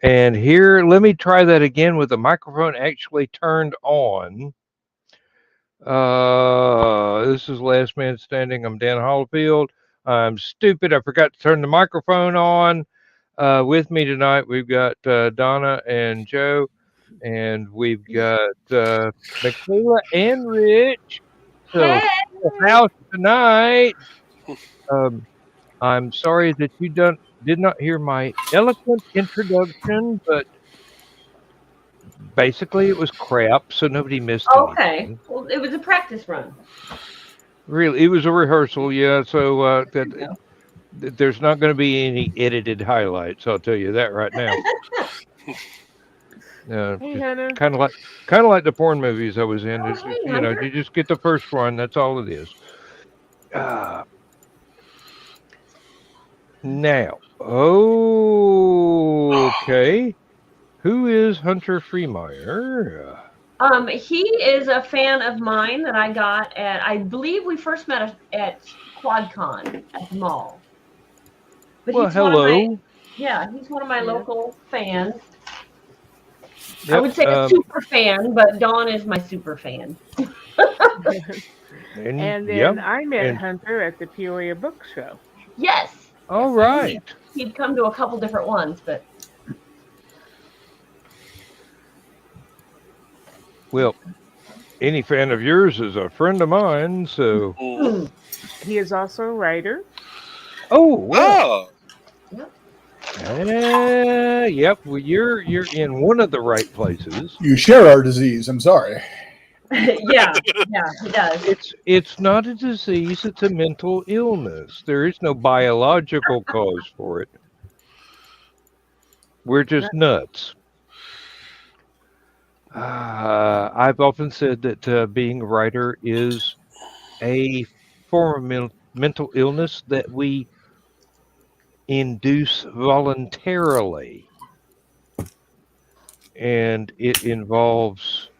And here, let me try that again with the microphone actually turned on. This is Last Man Standing. I'm Dan Hollifield. I'm stupid. I forgot to turn the microphone on. With me tonight, we've got Donna and Joe, and we've got Michaela and Rich. So, Hey. full house tonight. Um, I'm sorry that you did not hear my eloquent introduction, but basically it was crap, so nobody missed Okay. anything. Well, it was a practice run. Really, it was a rehearsal, yeah. So There you go. there's not going to be any edited highlights. I'll tell you that right now. Hey, Just Hannah. kind of like the porn movies I was in. Oh, It's, hey, you know, Hunter. you just get the first one. That's all it is. Uh, Now, okay. Who is Hunter Freemeyer? He is a fan of mine that I got at, I believe we first met at QuadCon at the mall. But Well, he's one of hello. he's one of my Yeah. local fans. I Yep. would say a super fan, but Dawn is my super fan. And Yep. then I met And Hunter at the Peoria Book Show. Yes. all Yes, I did. right. He'd come to a couple different ones, but Well, any fan of yours is a friend of mine. So, hmm. He is also a writer. oh well. Oh, Yep. Well, you're in one of the right places. You share our disease. I'm sorry. yeah, he does. It's not a disease. It's a mental illness. There is no biological cause for it. We're just nuts. I've often said that being a writer is a form of mental illness that we induce voluntarily. And it involves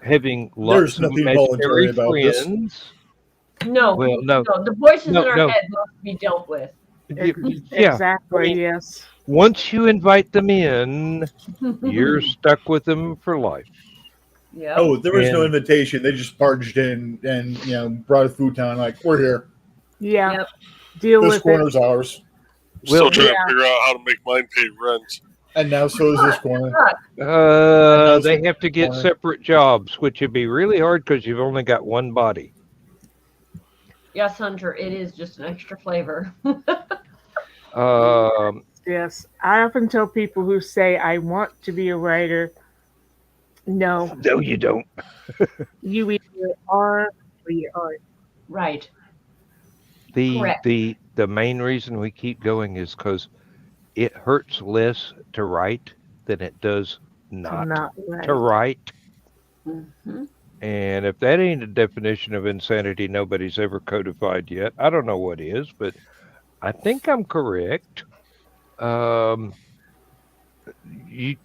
having There's lots of nothing imaginary voluntary about this. friends. No, Well, no, the voices no, in our no. head must be dealt with. Yeah. Exactly, yes. Once you invite them in, you're stuck with them for life. Yeah. Oh, there was no And- invitation. They just barged in and brought a futon. Like, we're here. Yeah. Yep. Deal This with it. corner's ours, still Well, trying yeah. to figure out how to make mine pay rent. and now so is this corner. They have to get Corner. separate jobs, which would be really hard because you've only got one body. Yes, Hunter, it is just an extra flavor. Um, Yes. I often tell people who say, I want to be a writer, no, no, you don't. you either are or you aren't. Right. The Correct. the the main reason we keep going is because it hurts less to write than it does not Not right. to write. hmm And if that ain't a definition of insanity nobody's ever codified yet, I don't know what is, but I think I'm correct. Um, you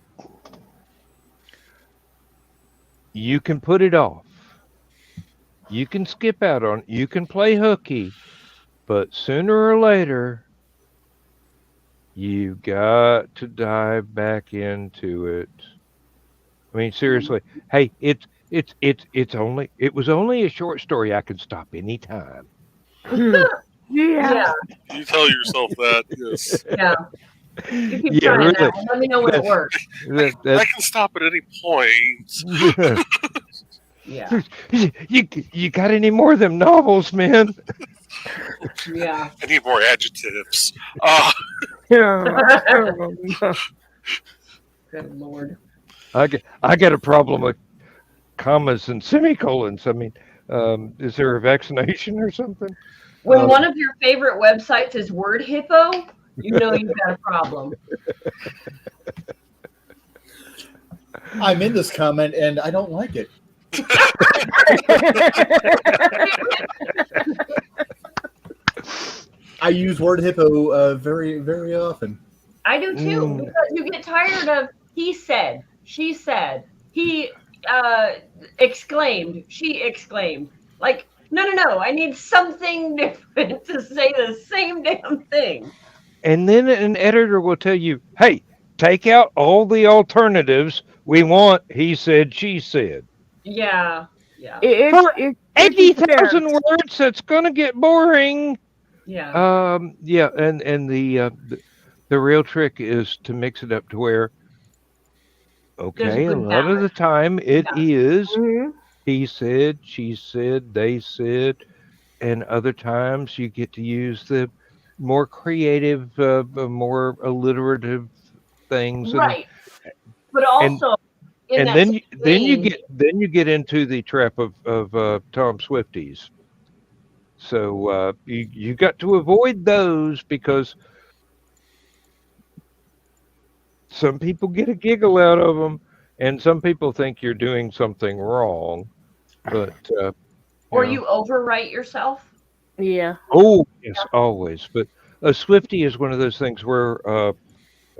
you can put it off. You can skip out on. You can play hooky, but sooner or later, you got to dive back into it. I mean, seriously. Hey, it was only a short story. I could stop anytime. Yeah. Yeah. You tell yourself that, yes. Yeah. You keep Yeah, trying really. that one. Let me know when it That- works. That, I can stop at any point. Yeah. you got any more of them novels, man? Yeah. I need more adjectives. Yeah. Good Lord. I got a problem with commas and semicolons. I mean, is there a vaccination or something? When one of your favorite websites is Word Hippo, you know you've got a problem. I'm in this comment and I don't like it. I use word hippo very, very often. I do too, because you get tired of he said, she said, he exclaimed, she exclaimed. Like, no, I need something different to say the same damn thing. And then an editor will tell you, "Hey, take out all the alternatives. We want he said, she said. Yeah. Yeah. It 80,000 words, that's going to get boring. Yeah. Yeah, and the real trick is to mix it up to where, There's okay, a a good lot of the balance. time it is Mhm. he said, she said, they said, and other times you get to use the more creative, more alliterative things, Right. But and also in and that then same you get into the trap of Tom Swifties. So you got to avoid those because some people get a giggle out of them, and some people think you're doing something wrong. But or you know, you overwrite yourself. Yeah. oh yes, always. But a Swifty is one of those things where um,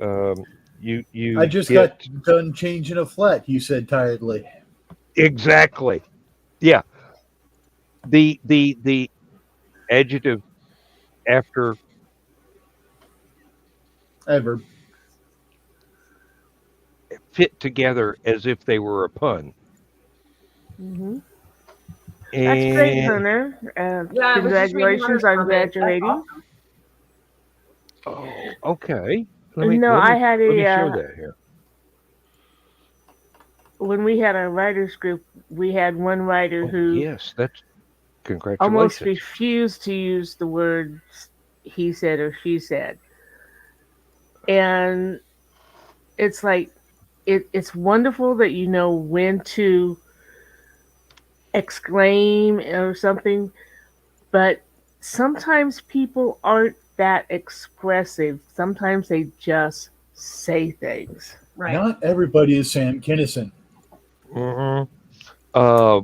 I you just get got done changing a flat, you said tiredly. exactly, yeah. The adjective after Ever. fit together as if they were a pun. Hmm. That's great, And Hunter. Yeah, I was just reading Congratulations Hunter's on comment. That's graduating. awesome. oh, okay. No, I had Let me a show that here. when we had a writers group, we had one writer Oh, who yes, that's almost congratulations. refused to use the words he said or she said. And it's like it's wonderful that you know when to exclaim or something, but sometimes people aren't that expressive. Sometimes they just say things. Right. Not everybody is Sam Kinison. Hmm.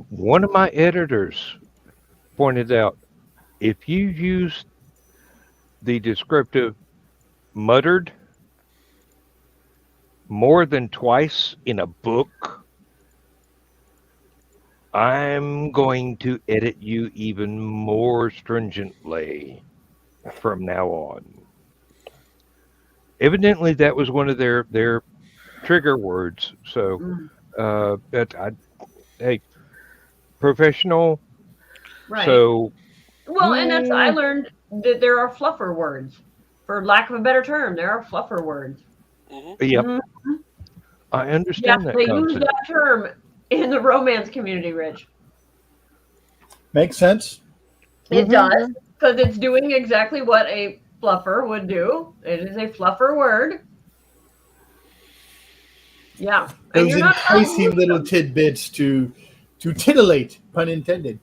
One of my editors pointed out if you use the descriptive muttered more than twice in a book, I'm going to edit you even more stringently from now on. Evidently, that was one of their trigger words. So, Mm, hey, professional. right. So, Well, and that's I mm, learned that there are fluffer words. For lack of a better term, there are fluffer words. hmm yep, Mhm. I Yes, understand that they use concept. that term in the romance community, Rich. Makes sense? It Mhm. does, because it's doing exactly what a fluffer would do. It is a fluffer word. Yeah. And Those you're not allowed to enticing use little them. tidbits to titillate, pun intended.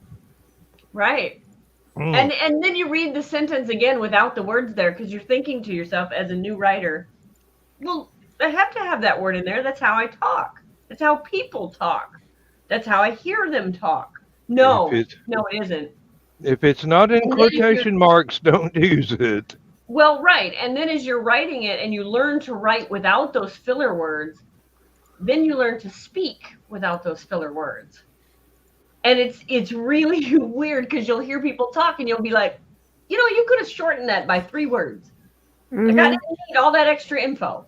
Right. Mm. And then you read the sentence again without the words there because you're thinking to yourself as a new writer, well, I have to have that word in there. That's how I talk. That's how people talk. That's how I hear them talk. No, If no, it isn't. it's not in And then if you're quotation marks, don't use it. well, right. And then as you're writing it and you learn to write without those filler words, then you learn to speak without those filler words. And it's really weird because you'll hear people talk and you'll be like, you could have shortened that by 3 words. Like I Mhm. didn't need all that extra info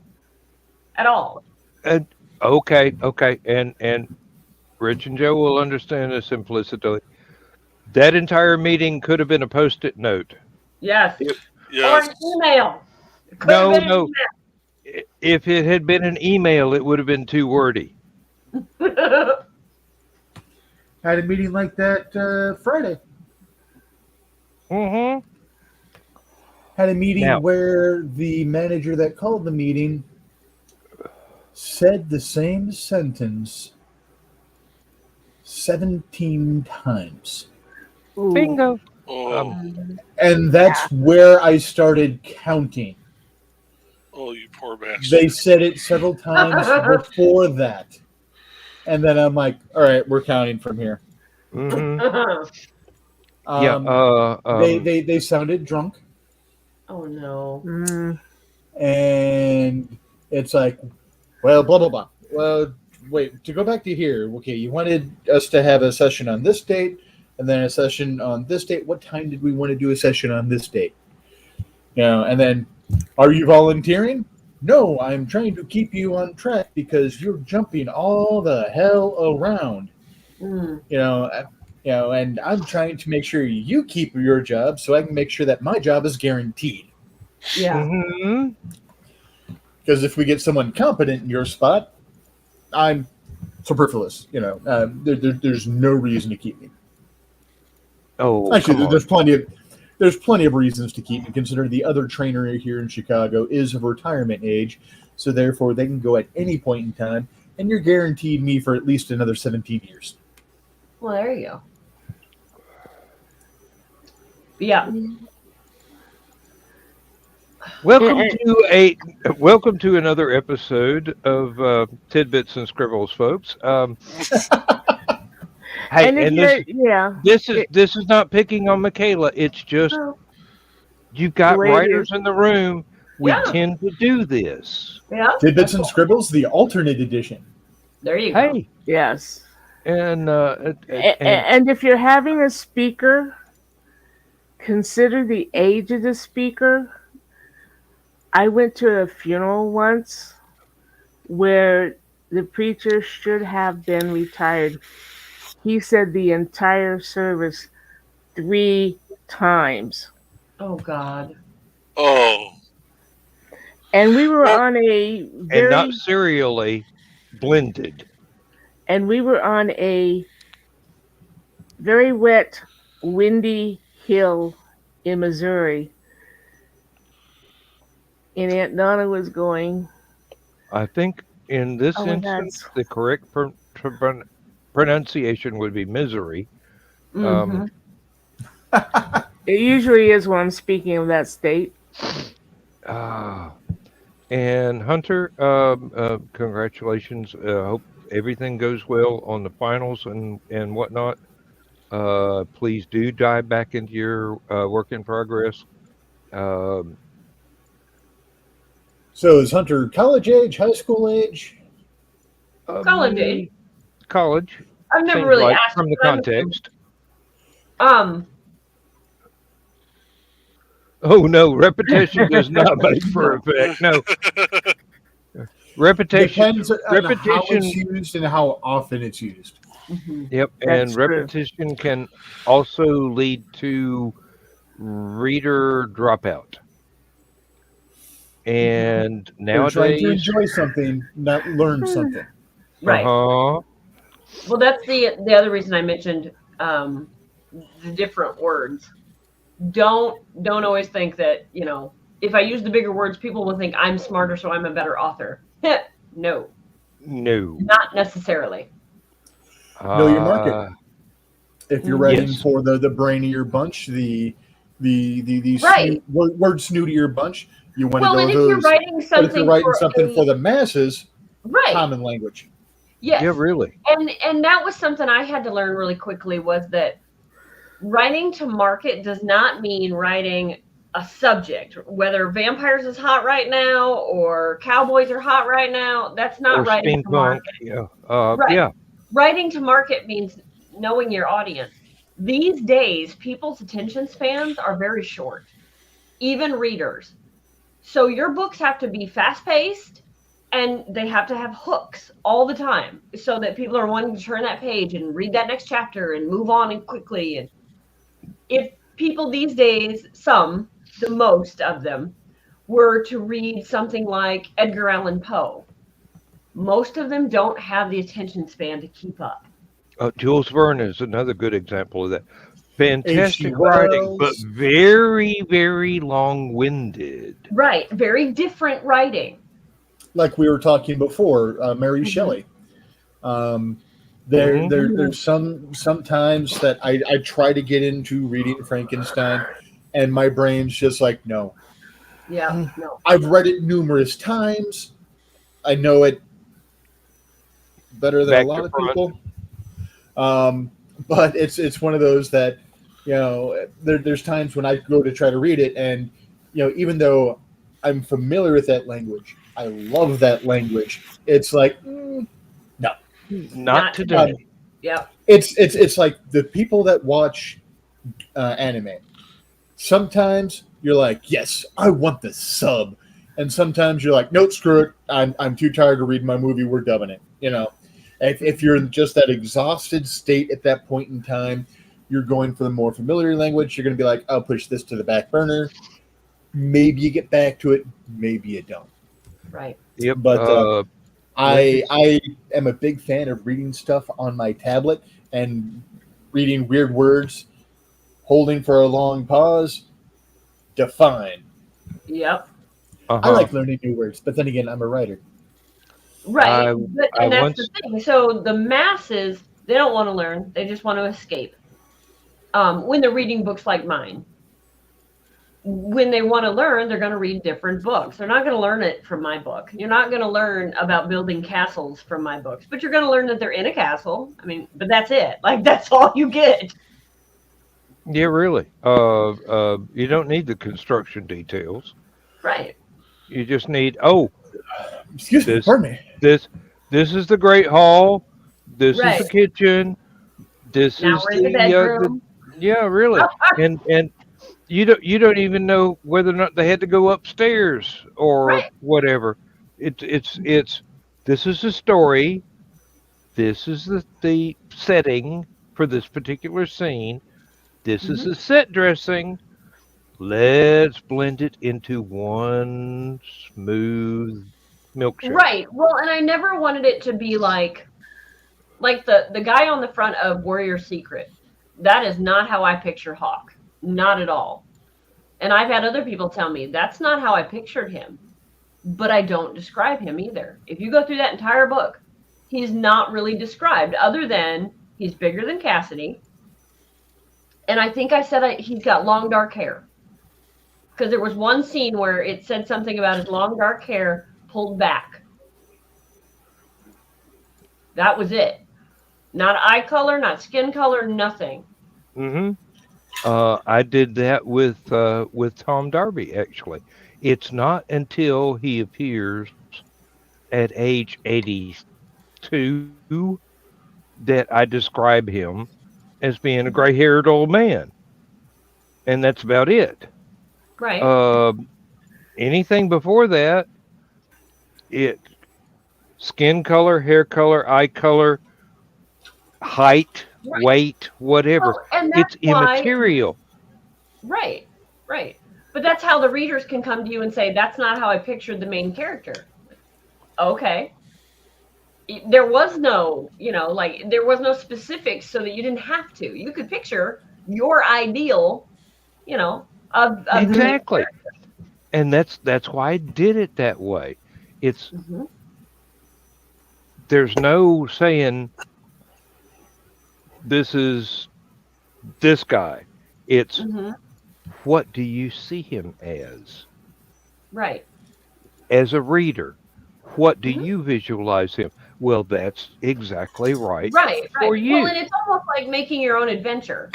at all. And okay, and Rich and Joe will understand this implicitly. That entire meeting could have been a post-it note. Yes. Or Yes. an email. It could No, have been no. If it had been an email, it would have been too wordy. an email. Had a meeting like that Friday. Mm-hmm. Had a meeting Now- where the manager that called the meeting said the same sentence 17 times. Ooh. Bingo. Oh, And that's where I started counting. oh, you poor bastard. They said it several times before that. And then I'm like, all right, we're counting from here. Mm-hmm. Yeah. They sounded drunk. Oh no. Mm. And it's like, well, blah, blah, blah. Well, wait, to go back to here, okay, you wanted us to have a session on this date and then a session on this date. What time did we want to do a session on this date? And then, are you volunteering? no, I'm trying to keep you on track because you're jumping all the hell around. Mm. And I'm trying to make sure you keep your job so I can make sure that my job is guaranteed. Yeah. Mhm. Because if we get someone competent in your spot, I'm superfluous. There's no reason to keep me. Oh, Actually, come on. there's plenty of reasons to keep me. Considering the other trainer here in Chicago is of retirement age, so therefore they can go at any point in time, and you're guaranteed me for at least another 17 years. Well, there you go. Yeah. Welcome to another episode of Tidbits and Scribbles, folks. Hey, And if this is not picking on Michaela. It's just Well, you've got The way it writers in the room. We Yeah. tend to do this. yeah. Tidbits and Scribbles, the alternate edition. There you go. Hey, yes. and And if you're having a speaker, consider the age of the speaker. I went to a funeral once where the preacher should have been retired. He said the entire service 3 times. Oh God. Oh, And we were on a and not serially blended. very wet, windy hill in Missouri. And Aunt Donna was going, I think in this Oh my instance, God. the correct pronunciation would be misery. Mhm. it usually is when I'm speaking of that state. And Hunter, congratulations. Hope everything goes well on the finals and whatnot. Please do dive back into your work in progress. So is Hunter college age, high school age? College age. College. I've never Seems really like asked from the but I'm- context. Um. Oh no, repetition does not make for effect. No. Repetition. Depends on how repetition. it's used and how often it's used. Mhm. Yep, That's and true. repetition can also lead to reader dropout. And We're trying to nowadays, enjoy something, not learn something. Right. uh-huh. Well, that's the other reason I mentioned the different words. Don't always think that, if I use the bigger words, people will think I'm smarter, so I'm a better author. No, No. not necessarily. Know your market. If you're writing Yes. for the brainier bunch, the Right. word snootier bunch, you want Well, to and go if you're those. writing But if something you're writing for something for the masses, right, common language. yes, Yeah, really. and that was something I had to learn really quickly, was that writing to market does not mean writing a subject, whether vampires is hot right now or cowboys are hot right now. That's not Or writing to steampunk. market. Yeah. Right. Yeah. Writing to market means knowing your audience. These days, people's attention spans are very short, even readers. So your books have to be fast-paced, and they have to have hooks all the time so that people are wanting to turn that page and read that next chapter and move on and quickly. And if people these days, the most of them, were to read something like Edgar Allan Poe, most of them don't have the attention span to keep up. Jules Verne is another good example of that. Fantastic H.G. writing, but Wells. very, very long-winded. Right. Very different writing. Like we were talking before, Mary Shelley. There's sometimes that I try to get into reading Frankenstein, and my brain's just like, no. Yeah. No. I've read it numerous times. I know it better than Back a lot to of front. people. But it's one of those that, there's times when I go to try to read it, and even though I'm familiar with that language, I love that language. It's like, no. Not today. Yep. It's like the people that watch anime. Sometimes you're like, yes, I want the sub, And sometimes you're like, nope, screw it. I'm too tired to read my movie. We're dubbing it. If you're in just that exhausted state at that point in time, you're going for the more familiar language. You're going to be like, I'll push this to the back burner. Maybe you get back to it. Maybe you don't. Right. Yep. But I am a big fan of reading stuff on my tablet and reading weird words, holding for a long pause. Define. Yep. I like learning new words, but then again, I'm a writer. Right. And that's once- the thing. So the masses, they don't want to learn. They just want to escape. When they're reading books like mine. When they want to learn, they're going to read different books. They're not going to learn it from my book. You're not going to learn about building castles from my books, but you're going to learn that they're in a castle. I mean, but that's it. Like, that's all you get. Yeah, really. You don't need the construction details. Right. You just need Excuse me, pardon me. this is the great hall. This Right. is the kitchen. This Now is we're in the bedroom. yeah, really. and you don't even know whether or not they had to go upstairs or Right. whatever. It's this is the story. This is the setting for this particular scene. This is the set dressing. Let's blend it into one smooth milkshake. Right. Well, and I never wanted it to be like the guy on the front of Warrior Secret. That is not how I picture Hawk. Not at all. And I've had other people tell me that's not how I pictured him. But I don't describe him either. If you go through that entire book, he's not really described other than he's bigger than Cassidy. And I think I said he's got long dark hair. Because there was one scene where it said something about his long dark hair pulled back. That was it. Not eye color, not skin color, nothing. Mm-hmm. I did that with Tom Darby, actually. It's not until he appears at age 82 that I describe him as being a gray-haired old man. And that's about it. Right. Anything before that, skin color, hair color, eye color, height, Right. weight, whatever. Well, and that's It's immaterial. Right. Right. But that's how the readers can come to you and say, that's not how I pictured the main character. Okay. There was no, there was no specifics so that you didn't have to. You could picture your ideal, of Exactly. And that's why I did it that way. It's Mhm. There's no saying this is this guy. It's Mhm. what do you see him as? Right. As a reader, what do Mhm. you visualize him? Well, that's exactly right. Right. For you. Well, and it's almost like making your own adventure.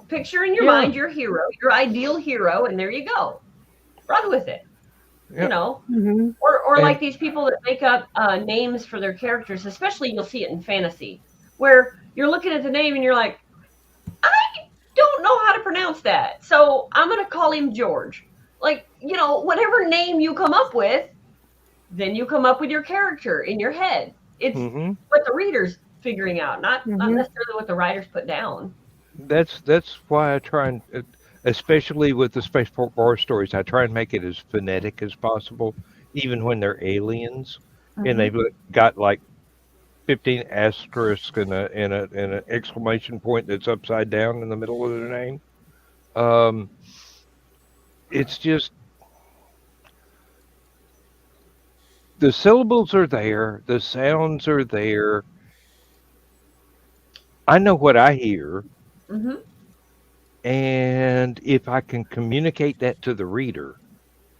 Picture in your Yeah. mind your hero, your ideal hero, and there you go. Run with it. Yeah. Mm-hmm. Or And- like these people that make up names for their characters, especially you'll see it in fantasy, where you're looking at the name and you're like, I don't know how to pronounce that, so I'm going to call him George. Like, whatever name you come up with, then you come up with your character in your head. It's Mhm. what the reader's figuring out, not Mhm. necessarily what the writers put down. That's why I try and, especially with the Space War stories, I try and make it as phonetic as possible, even when they're aliens, and they've got like 15 asterisks and an exclamation point that's upside down in the middle of their name. It's just the syllables are there, the sounds are there. I know what I hear. Mm-hmm. And if I can communicate that to the reader,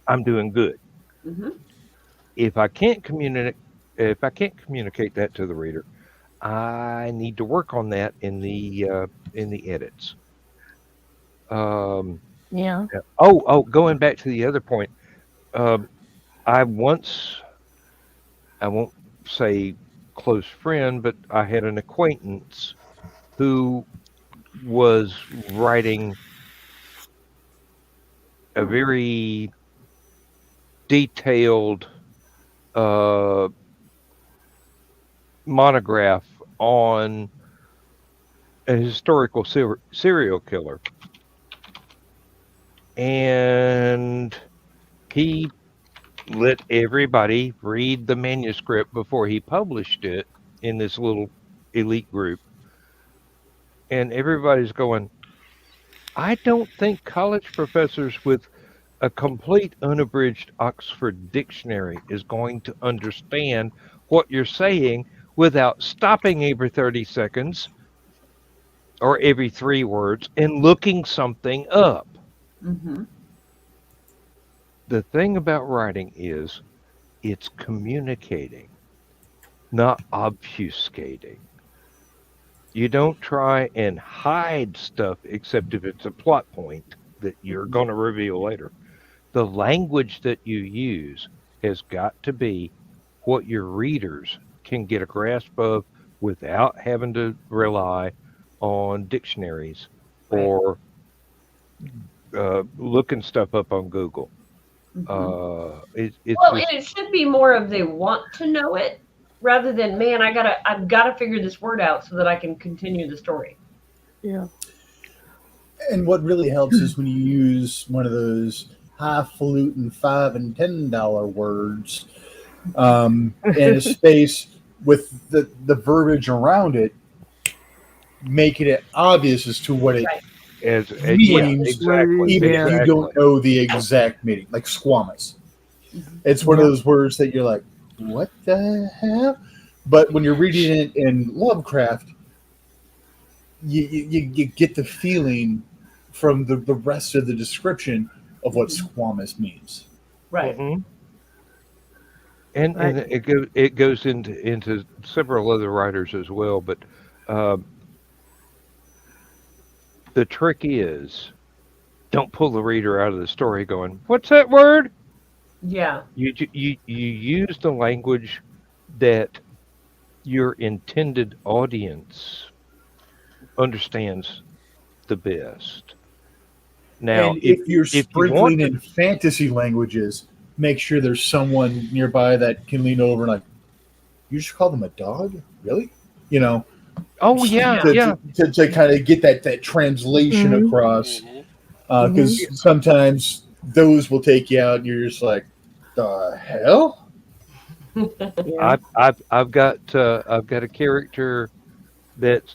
I'm doing good. Mm-hmm. If I can't communicate that to the reader, I need to work on that in the edits. Yeah. Going back to the other point, I won't say close friend, but I had an acquaintance who was writing a very detailed monograph on a historical serial killer. And he let everybody read the manuscript before he published it in this little elite group. And everybody's going, I don't think college professors with a complete unabridged Oxford dictionary is going to understand what you're saying without stopping every 30 seconds or every 3 words and looking something up. Mm-hmm. The thing about writing is it's communicating, not obfuscating. You don't try and hide stuff except if it's a plot point that you're going to reveal later. The language that you use has got to be what your readers can get a grasp of without having to rely on dictionaries or looking stuff up on Google. It's Well, just, and it should be more of they want to know it rather than, man, I've gotta figure this word out so that I can continue the story. Yeah. And what really helps is when you use one of those highfalutin $5 and $10 words in a space with the verbiage around it, making it obvious as to what it as means, exactly, even if exactly. you don't know the exact meaning, like squamous. It's one of those words that you're like, what the hell? But when you're reading it in Lovecraft, you get the feeling from the rest of the description of what squamous means. Right. Mhm. And it goes into several other writers as well, but the trick is don't pull the reader out of the story going, what's that word? Yeah. You use the language that your intended audience understands the best. Now, And if you're you sprinkling want to, in fantasy languages, make sure there's someone nearby that can lean over and like, you just call them a dog? Really? You know, oh yeah, to, yeah, to kind of get that translation Mhm. across. Mhm. Because sometimes those will take you out and you're just like, the hell? Yeah. I've got a character that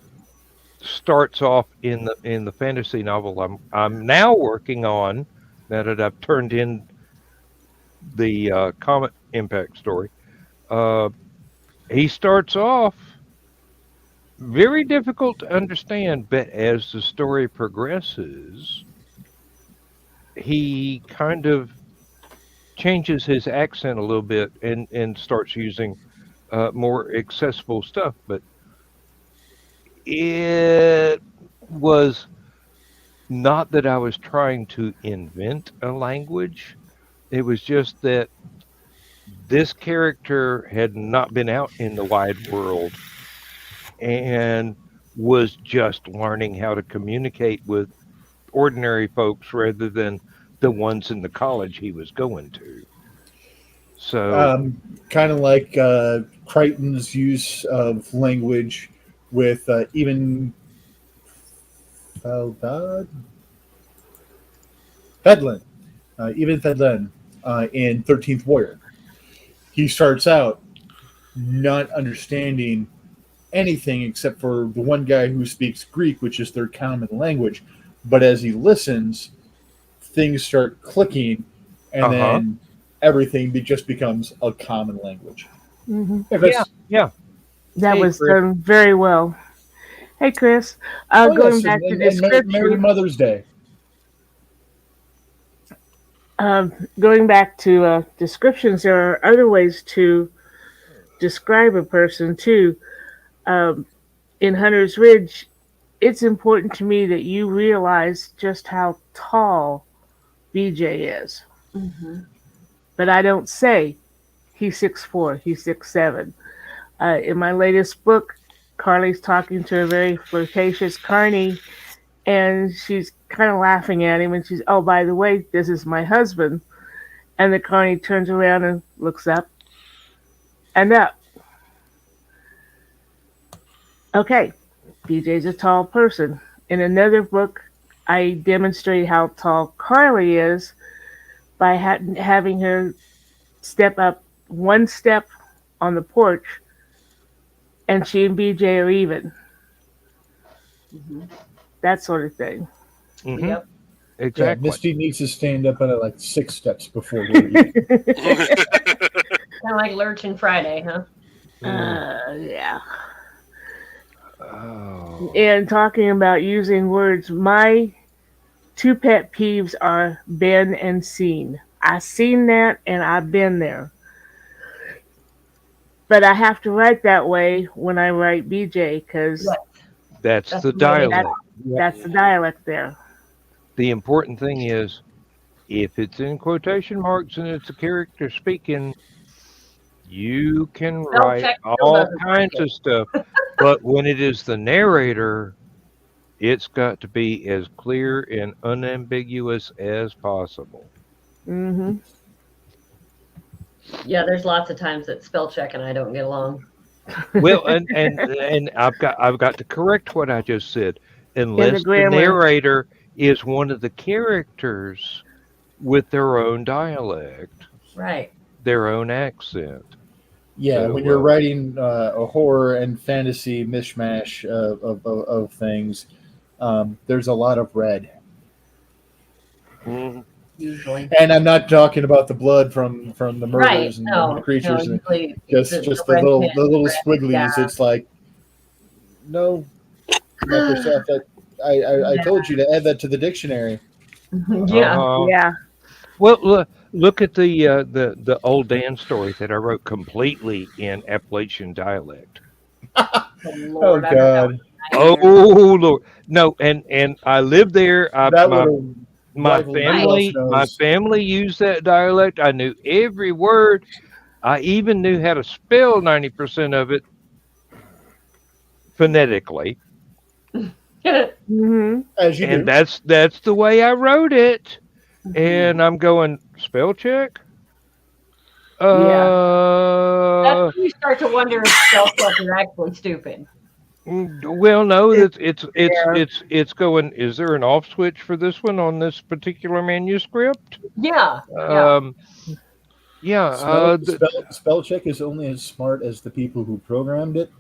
starts off in the fantasy novel I'm now working on, now that I've turned in the Comet Impact story. He starts off very difficult to understand, but as the story progresses, he kind of changes his accent a little bit and starts using more accessible stuff. But it was not that I was trying to invent a language. It was just that this character had not been out in the wide world and was just learning how to communicate with ordinary folks rather than the ones in the college he was going to. So, Kind of like Crichton's use of language with even Fedlin, even Fedlin in 13th Warrior. He starts out not understanding anything except for the one guy who speaks Greek, which is their common language. But as he listens, things start clicking, and then everything just becomes a common language. Mhm. If it's, yeah. That Hey, was Chris. done very well. Hey, Chris. oh, Going yes, back to and Merry description. Mother's Day. Going back to descriptions, there are other ways to describe a person too. In Hunter's Ridge, it's important to me that you realize just how tall BJ is. Mm-hmm. But I don't say he's 6'4", he's 6'7". In my latest book, Carly's talking to a very flirtatious Carney, and she's kind of laughing at him, and she's, oh, by the way, this is my husband. And the carny turns around and looks up and up. Okay, BJ's a tall person. In another book, I demonstrate how tall Carly is by having her step up one step on the porch, and she and BJ are even. That sort of thing. Mhm. Yep. Yeah, Exactly. Misty needs to stand up at like 6 steps before we eat. Kind of like Lurchin Friday, huh? Yeah. Oh. And talking about using words, my 2 pet peeves are been and seen. I seen that and I've been there. But I have to write that way when I write BJ because Right. That's That's the the way they dialect. that's the dialect there. The important thing is, if it's in quotation marks and it's a character speaking, you can Spell write check still all doesn't kinds like of stuff. But when it is the narrator, it's got to be as clear and unambiguous as possible. Hmm. Yeah, there's lots of times that spell check and I don't get along. Well, and I've got to correct what I just said. Unless the grammar. narrator is one of the characters with their own dialect, Right. their own accent. Yeah, So, when you're writing a horror and fantasy mishmash of things, there's a lot of red. Usually. And I'm not talking about the blood from the murders Right. and No. the creatures, No, and usually just the red little pen, the little red- squigglies. yeah. It's like, no, Microsoft. I told you to add that to the dictionary. Yeah. Uh-huh. Yeah. Well, look at the old Dan story that I wrote completely in Appalachian dialect. Oh, Oh Lord, I bet that was God, Oh a nightmare. Lord, no, and I lived there. that would have My rivaled family, Rudolph my Nose. family used that dialect. I knew every word. I even knew how to spell 90% of it phonetically, Hmm. As you and do. that's the way I wrote it. And I'm going spell check. That's Uh, when you start to wonder if spell check is actually stupid. well, no, it's Yeah. going. Is there an off switch for this one on this particular manuscript? Yeah. Yeah. Yeah. Spell check is only as smart as the people who programmed it,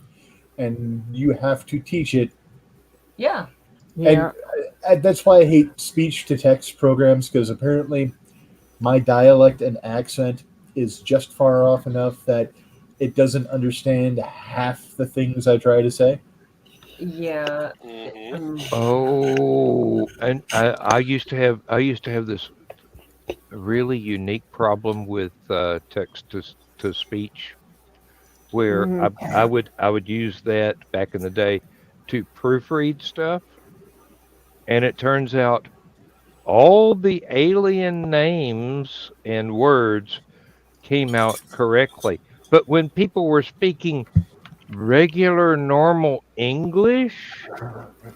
and you have to teach it. Yeah. Yeah. And that's why I hate speech to text programs, because apparently my dialect and accent is just far off enough that it doesn't understand half the things I try to say. Yeah. Oh, and I used to have this really unique problem with text to speech, where Mhm. I would use that back in the day to proofread stuff, and it turns out all the alien names and words came out correctly. But when people were speaking regular, normal English,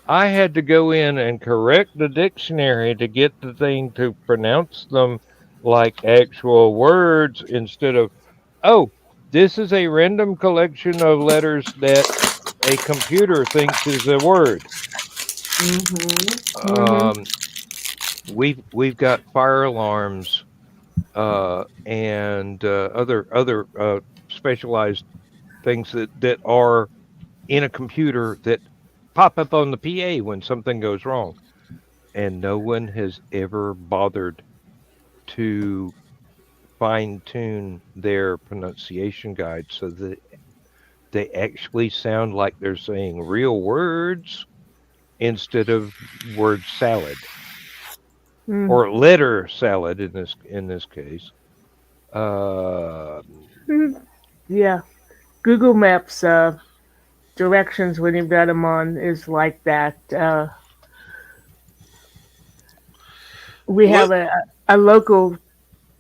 I had to go in and correct the dictionary to get the thing to pronounce them like actual words instead of, oh, this is a random collection of letters that a computer thinks is a word. Um, we've got fire alarms and other specialized things that are in a computer that pop up on the PA when something goes wrong, and no one has ever bothered to fine tune their pronunciation guide so that they actually sound like they're saying real words instead of word salad Mm. or letter salad in this case. Yeah. Google Maps directions when you've got them on is like that. We have a local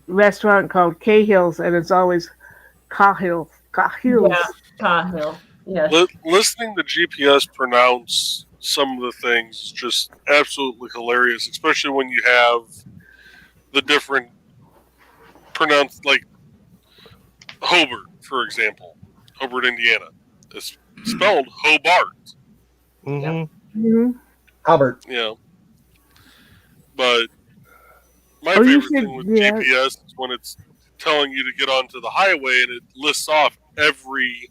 restaurant called Cahill's, and it's always Cahill's. Yeah. Cahill. Yes. Listening to GPS pronounce some of the things is just absolutely hilarious, especially when you have the different pronounced like Hobart, for example. Hobart, Indiana. It's spelled Hobart. Mm-hmm. hmm Albert. You know. But my Oh, you favorite said- thing with yeah. GPS is when it's telling you to get onto the highway and it lists off every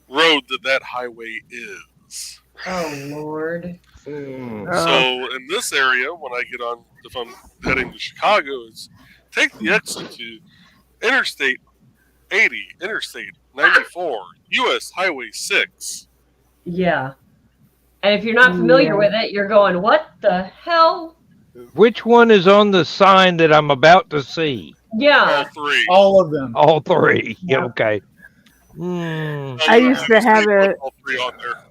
road that highway is. Oh Lord. Mm. So in this area, when I get on, if I'm heading to Chicago, it's take the exit to Interstate 80, Interstate 94, U.S. Highway 6. Yeah. And if you're not familiar Yeah. with it, you're going, what the hell? Which one is on the sign that I'm about to see? All Yeah. three. All of them. All three. Yeah. Okay. Mm. I used to have all three on there.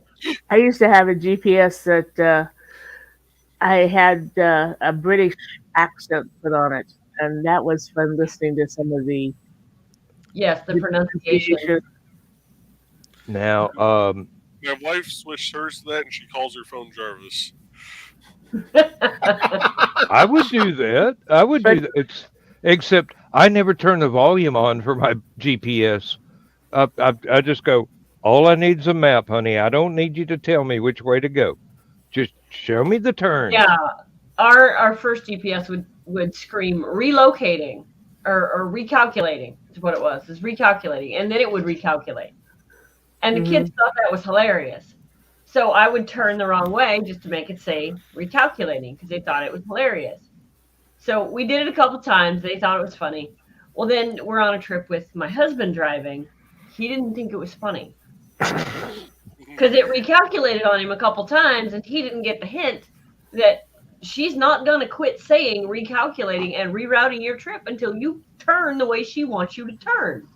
I used to have a GPS that I had a British accent put on it, and that was fun listening to some of the Yes, the pronunciation. Now, My wife switched hers to that, and she calls her phone Jarvis. I would do that. I would do that. Except I never turn the volume on for my GPS. I just go, all I need is a map, honey. I don't need you to tell me which way to go. Just show me the turn. Yeah. Our first GPS would scream relocating or recalculating is what it was. It's recalculating. And then it would recalculate. And the kids thought that was hilarious. So I would turn the wrong way just to make it say recalculating because they thought it was hilarious. So we did it a couple times. They thought it was funny. Well, then we're on a trip with my husband driving. He didn't think it was funny because it recalculated on him a couple times and he didn't get the hint that she's not going to quit saying recalculating and rerouting your trip until you turn the way she wants you to turn.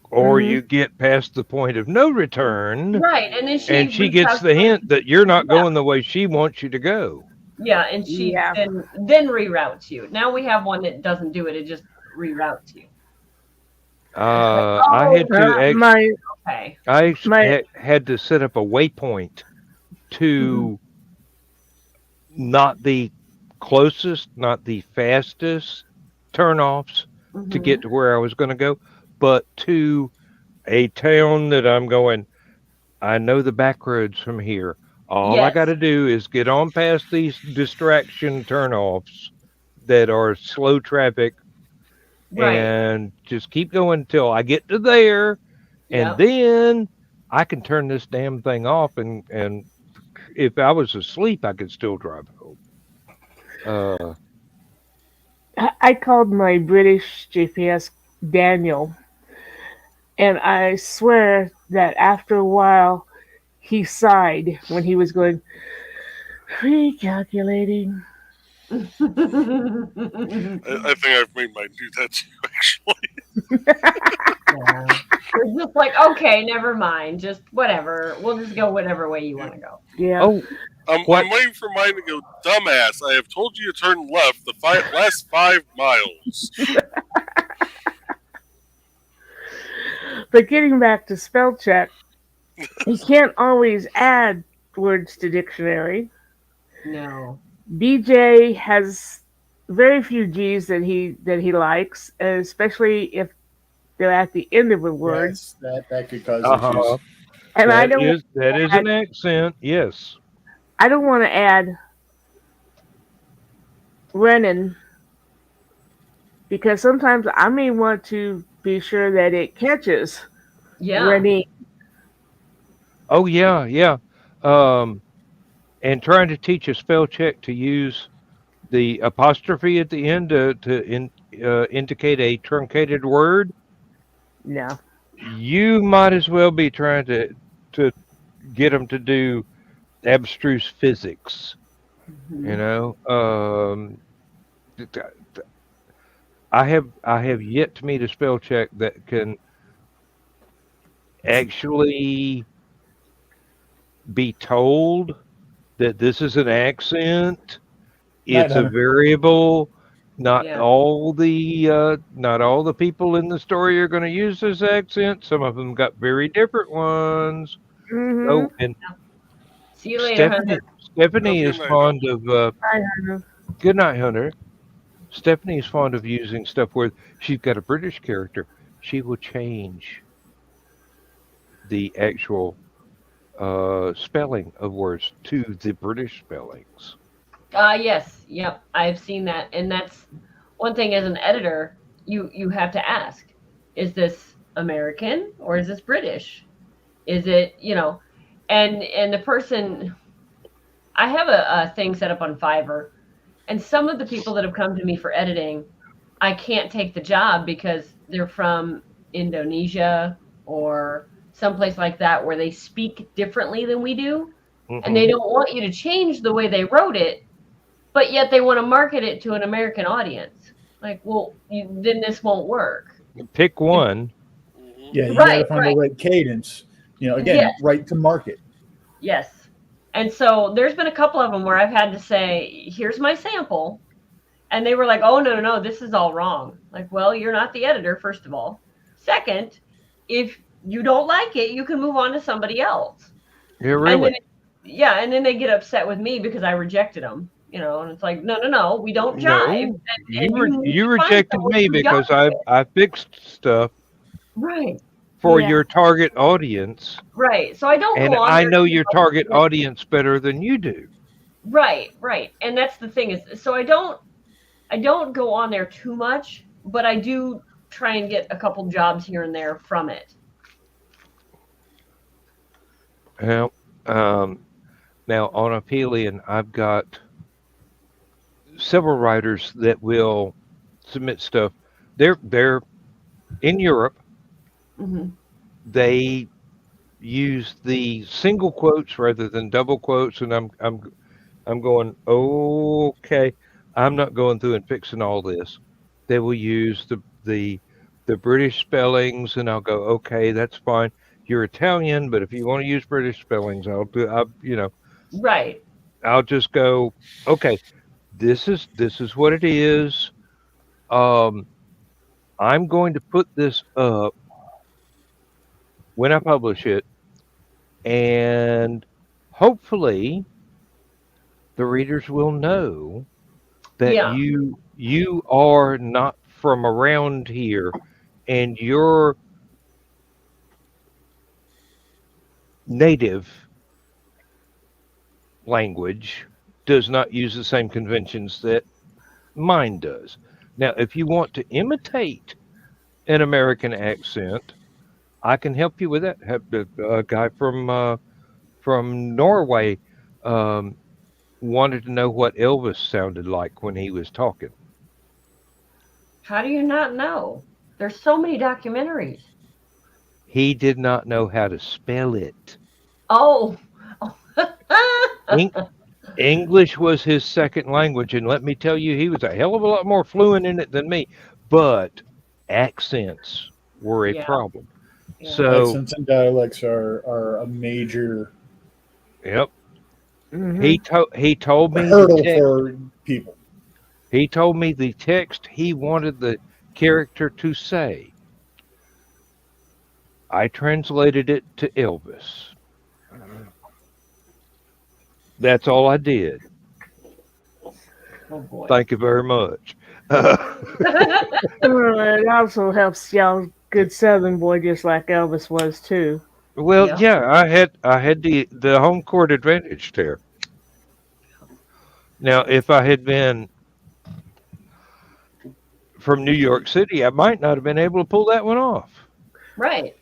Or you get past the point of no return, Right. And then she gets the hint that you're not going the way she wants you to go. Yeah, and she then reroutes you. Now we have one that doesn't do it; it just reroutes you. I had to. Okay. I had to set up a waypoint to not the closest, not the fastest turnoffs to get to where I was going to go, but to a town that I'm going. I know the back roads from here. All I got to do is get on past these distraction turnoffs that are slow traffic, and just keep going until I get to there, and then I can turn this damn thing off. And if I was asleep, I could still drive home. I called my British GPS Daniel, and I swear that after a while, he sighed when he was going recalculating. I think I've made mine do that too, actually. It's just like, okay, never mind. Just whatever. We'll just go whatever way you want to go. Yeah. Oh, I'm waiting for mine to go, dumbass. I have told you to turn left the last 5 miles. But getting back to spell check, you can't always add words to dictionary. No. BJ has very few G's that he likes, especially if they're at the end of a word. Yes, that could cause issues. And that is an accent. Yes. I don't want to add Renan because sometimes I may want to be sure that it catches Renan. Oh yeah. And trying to teach a spell check to use the apostrophe at the end to indicate a truncated word. No. You might as well be trying to get them to do abstruse physics. You know, I have yet to meet a spell check that can actually be told that this is an accent. It's a variable. Not all the people in the story are going to use this accent. Some of them got very different ones. Oh, and see you later, Stephanie is fond of. Hi, Hunter. Good night, Hunter. Stephanie's fond of using stuff where she's got a British character. She will change the actual spelling of words to the British spellings. Yes, yep, I've seen that, and that's one thing as an editor you have to ask: is this American or is this British? Is it and the person I have a thing set up on Fiverr, and some of the people that have come to me for editing, I can't take the job because they're from Indonesia or someplace like that where they speak differently than we do, and they don't want you to change the way they wrote it, but yet they want to market it to an American audience. Like, well, then this won't work. Pick one. Yeah, you Right, gotta find right. the right cadence. Again, Yes. right to market. Yes. And so there's been a couple of them where I've had to say, here's my sample. And they were like, oh, no, this is all wrong. Like, well, you're not the editor, first of all. Second, if you don't like it, you can move on to somebody else. Yeah, And really. then, and then they get upset with me because I rejected them. And it's like, no, we don't jive. No, And need you to find rejected someone me who because does I fixed stuff Right. for Yeah. your target audience, Right. So I don't and go on I there know to your help target you. audience better than you do. Right. And that's the thing is, so I don't go on there too much, but I do try and get a couple jobs here and there from it. Well, now on Apelian, I've got several writers that will submit stuff. They're in Europe. Hmm. They use the single quotes rather than double quotes, and I'm going, okay, I'm not going through and fixing all this. They will use the British spellings, and I'll go, okay, that's fine. You're Italian, but if you want to use British spellings, Right. I'll just go, okay, this is what it is. I'm going to put this up when I publish it, and hopefully the readers will know that Yeah. you are not from around here, and your native language does not use the same conventions that mine does. Now, if you want to imitate an American accent, I can help you with that. A guy from Norway wanted to know what Elvis sounded like when he was talking. How do you not know? There's so many documentaries. He did not know how to spell it. Oh. Eng- English was his second language, and let me tell you, he was a hell of a lot more fluent in it than me. But accents were a Yeah. problem. Yeah. So, Accents and dialects are a major yep. Mhm. He told me the hurdle text. for people. He told me the text he wanted the character to say. I translated it to Elvis. That's all I did. Oh boy. Thank you very much. It also helps y'all good Southern boy, just like Elvis was too. Well, Yeah. yeah, I had the home court advantage there. Now, if I had been from New York City, I might not have been able to pull that one off. Right.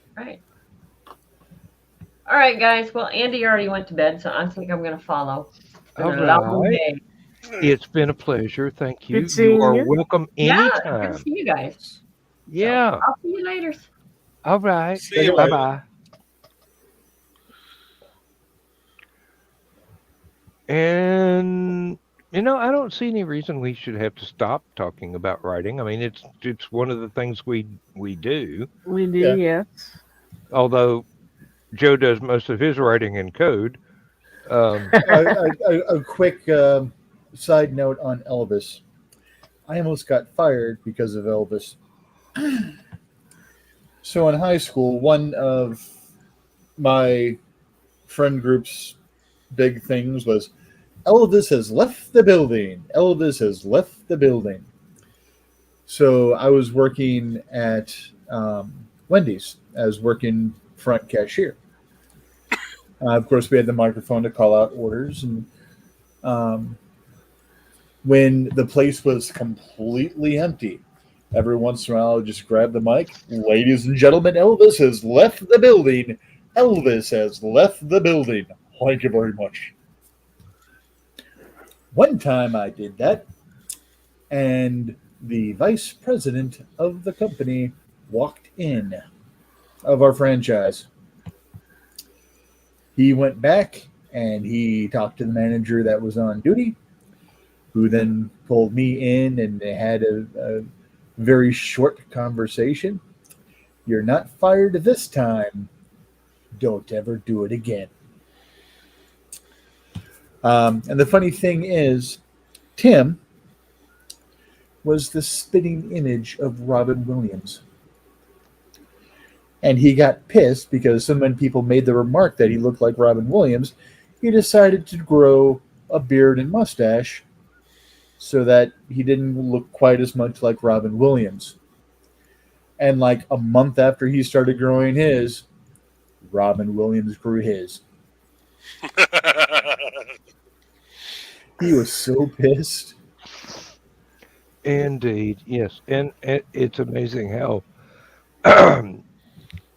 All right, guys. Well, Andy already went to bed, so I think I'm going to follow. It's been a long All right. day. It's been a pleasure. Thank you. Good seeing You are you. welcome Yeah, good anytime. to see you guys. Yeah. I'll see you later. All right. See you Bye later. bye. And I don't see any reason we should have to stop talking about writing. I mean, it's one of the things we do. We do, Yeah. yes. Although Joe does most of his writing in code. A quick side note on Elvis. I almost got fired because of Elvis. So in high school, one of my friend group's big things was Elvis has left the building. Elvis has left the building. So I was working at Wendy's. I was working front cashier. Of course, we had the microphone to call out orders, and um, when the place was completely empty, every once in a while, I would just grab the mic. Ladies and gentlemen, Elvis has left the building. Elvis has left the building. Thank you very much. One time I did that, and the vice president of the company walked in of our franchise. He went back and he talked to the manager that was on duty, who then pulled me in, and they had a very short conversation. You're not fired this time. Don't ever do it again. And the funny thing is, Tim was the spitting image of Robin Williams. And he got pissed because so many people made the remark that he looked like Robin Williams. He decided to grow a beard and mustache so that he didn't look quite as much like Robin Williams. And like a month after he started growing his, Robin Williams grew his. He was so pissed. Indeed, yes. And it's amazing how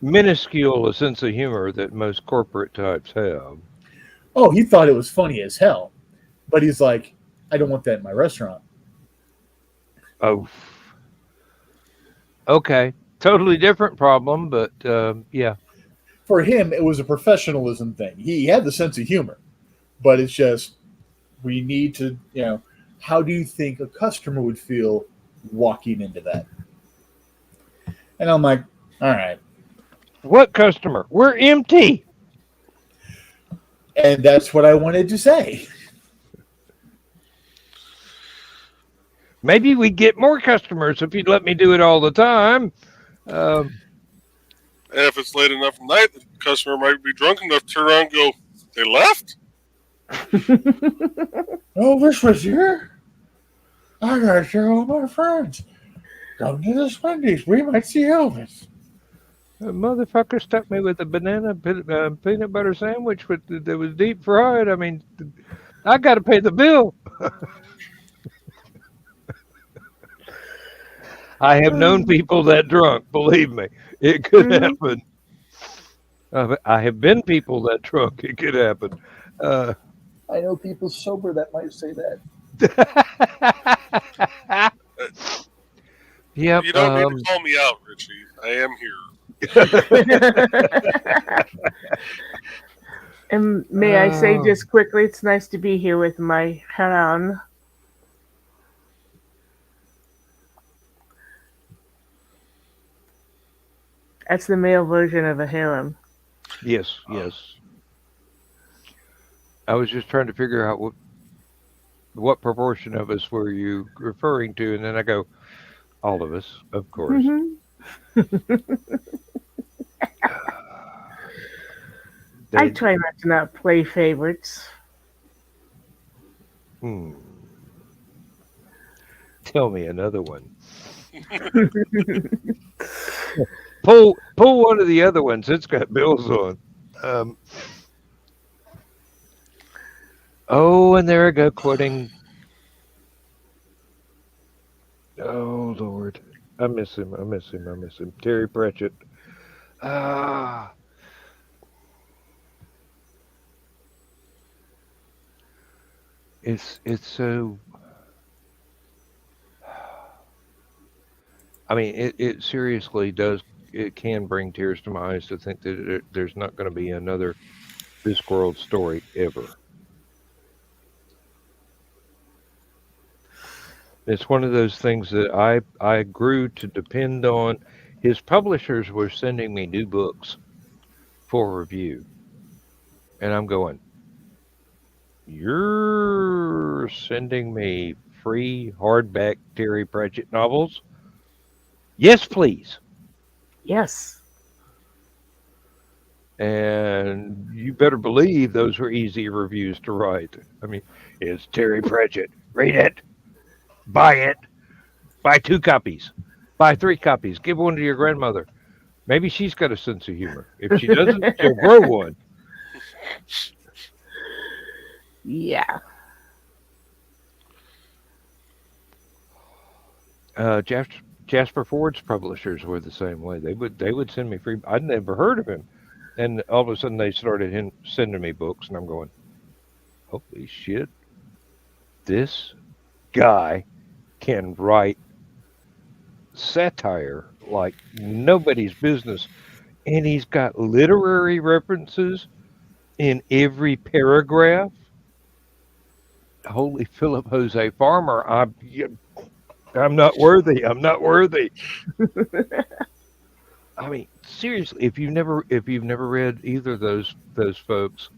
minuscule a sense of humor that most corporate types have. Oh, he thought it was funny as hell. But he's like, I don't want that in my restaurant. Oh, okay. Totally different problem, but yeah. For him, it was a professionalism thing. He had the sense of humor. But it's just, we need to, how do you think a customer would feel walking into that? And I'm like, all right. What customer? We're empty. And that's what I wanted to say. Maybe we'd get more customers if you'd let me do it all the time. And if it's late enough at night, the customer might be drunk enough to turn around and go, they left? Elvis was here? I gotta share all my friends. Come to the Wendy's. We might see Elvis. A motherfucker stuck me with a banana peanut butter sandwich that was deep fried. I mean, I got to pay the bill. I have known people that drunk. Believe me, it could happen. I have been people that drunk. It could happen. I know people sober that might say that. Yep. You don't need to call me out, Richie. I am here. And may I say just quickly, it's nice to be here with my Haran. That's the male version of a harem. Yes. I was just trying to figure out what proportion of us were you referring to, and then I go, all of us, of course. I try not to not play favorites. Tell me another one. Pull one of the other ones. It's got bills on. And there I go quoting. Oh Lord, I miss him. Terry Pratchett. It's so. I mean, it seriously does. It can bring tears to my eyes to think that there's not going to be another Discworld story ever. It's one of those things that I grew to depend on. His publishers were sending me new books for review. And I'm going, you're sending me free hardback Terry Pratchett novels? Yes, please. Yes. And you better believe those were easy reviews to write. I mean, it's Terry Pratchett. Read it. Buy it. Buy 2 copies. Buy 3 copies. Give one to your grandmother. Maybe she's got a sense of humor. If she doesn't, she'll grow one. Yeah. Jasper Ford's publishers were the same way. They would send me free. I'd never heard of him, and all of a sudden they started sending me books, and I'm going, holy shit! This guy can write satire like nobody's business, and he's got literary references in every paragraph. Holy Philip Jose Farmer! I'm not worthy. I'm not worthy. I mean, seriously, if you've never read either of those folks,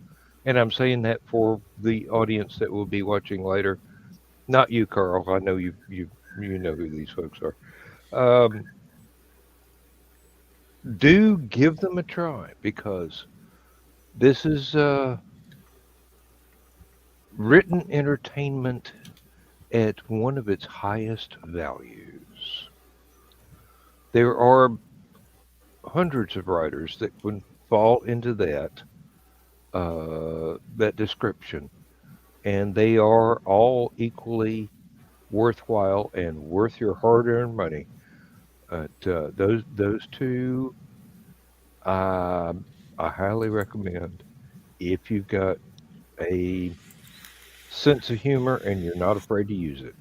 and I'm saying that for the audience that will be watching later, not you, Carl. I know you know who these folks are. Do give them a try, because this is written entertainment at one of its highest values. There are hundreds of writers that would fall into that description, and they are all equally worthwhile and worth your hard-earned money. Those two, I highly recommend if you've got a sense of humor and you're not afraid to use it.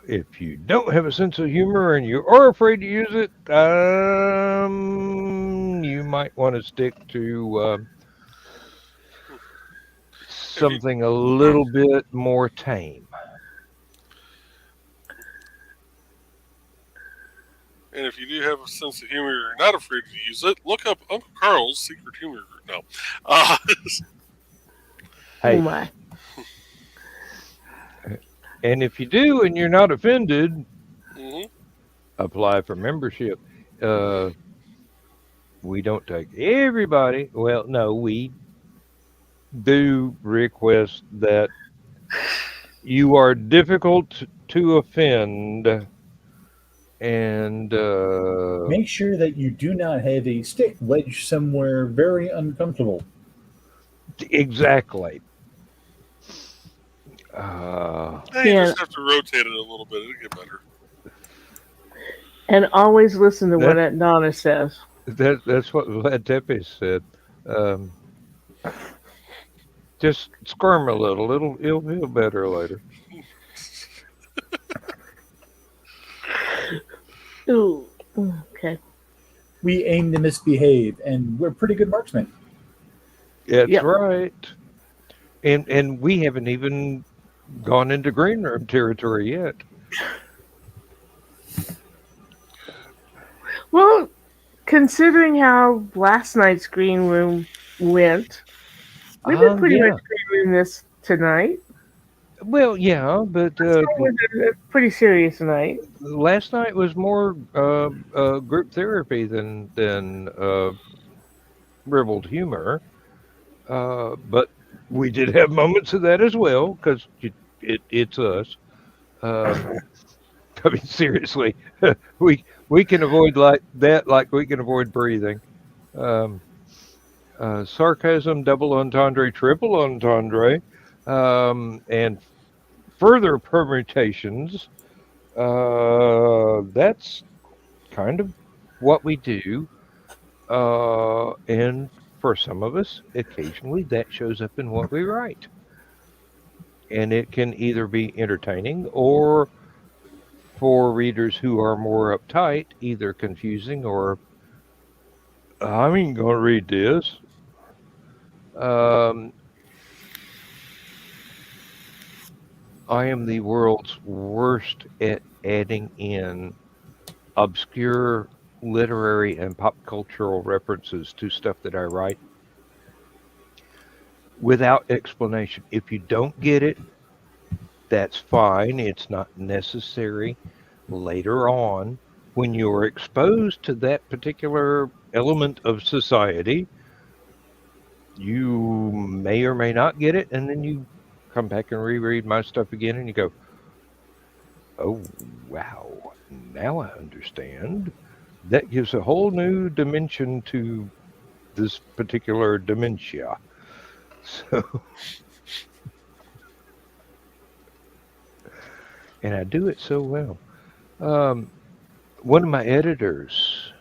If you don't have a sense of humor and you are afraid to use it, you might want to stick to something a little bit more tame. And if you do have a sense of humor, you're not afraid to use it, look up Uncle Carl's Secret Humor. No. Hey, Oh my. and if you do and you're not offended, Mhm. apply for membership. We don't take everybody. Well, no, we do request that you are difficult to offend, and Make sure that you do not have a stick wedged somewhere very uncomfortable. exactly. You just have to rotate it a little bit. It'll get better. And always listen to what That- Aunt Donna says. That's what Vlad Tepes said. Just squirm a little. It'll feel better later. Ooh. Okay. We aim to misbehave, and we're pretty good marksmen. That's Yep. right. And we haven't even gone into green room territory yet. Well, considering how last night's green room went, we've been pretty Yeah. much green room this tonight. Well, yeah, but It was a pretty serious night. last night was more group therapy than ribald humor. But we did have moments of that as well, because it's us. I mean, seriously, we can avoid like that, like we can avoid breathing. Sarcasm, double entendre, triple entendre, and further permutations. That's kind of what we do. And for some of us, occasionally that shows up in what we write. And it can either be entertaining or, for readers who are more uptight, either confusing or, I ain't going to read this. I am the world's worst at adding in obscure literary and pop cultural references to stuff that I write without explanation. If you don't get it, that's fine. It's not necessary. Later on, when you're exposed to that particular element of society, you may or may not get it, and then you come back and reread my stuff again, and you go, "Oh, wow! Now I understand." That gives a whole new dimension to this particular dementia. So, and I do it so well. Um, One of my editors,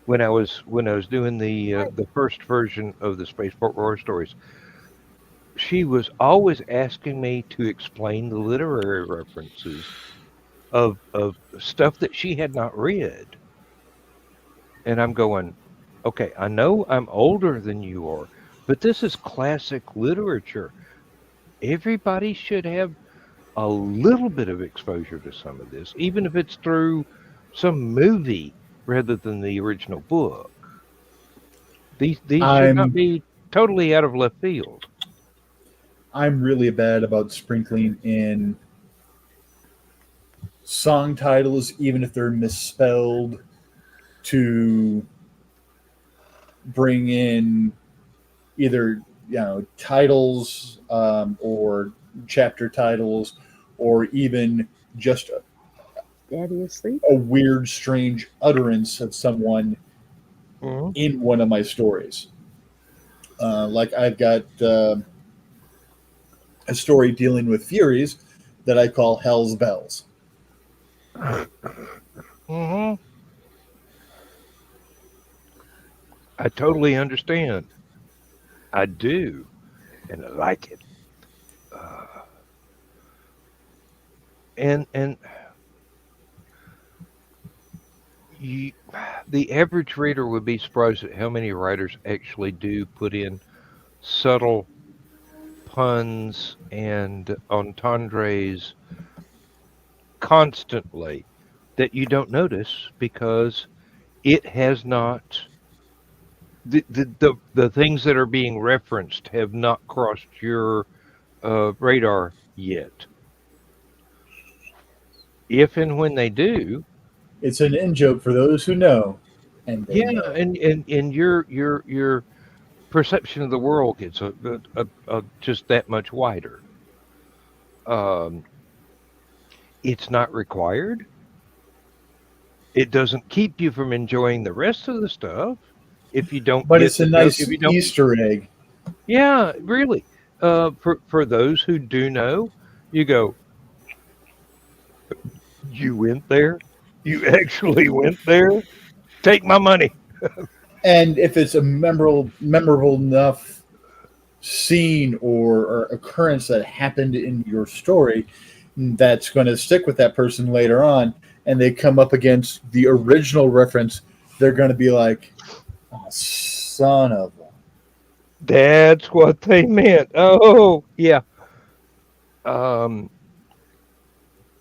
when I was doing the first version of the Spaceport Horror Stories, she was always asking me to explain the literary references of stuff that she had not read, and I'm going, okay, I know I'm older than you are, but this is classic literature. Everybody should have a little bit of exposure to some of this, even if it's through some movie rather than the original book. These should not I'm be totally out of left field. I'm really bad about sprinkling in song titles, even if they're misspelled, to bring in either titles or chapter titles, or even just Daddy asleep? a weird, strange utterance of someone Mhm. in one of my stories. Like I've got a story dealing with Furies that I call Hell's Bells. Hmm. I totally understand. I do, and I like it. Uh, and you, the average reader would be surprised at how many writers actually do put in subtle puns and entendres constantly that you don't notice because it has not the things that are being referenced have not crossed your radar yet. If and when they do, It's an in joke for those who know, and they yeah, know. and your perception of the world gets just that much wider. Um, it's not required. It doesn't keep you from enjoying the rest of the stuff if you don't But get it's a the joke. nice If you don't, Easter egg. yeah, really. For those who do know, you go, you went there. You actually went there. Take my money. And if it's a memorable enough scene or occurrence that happened in your story, that's going to stick with that person later on, and they come up against the original reference, they're going to be like, oh, son of a. That's what they meant. Oh, yeah. Um,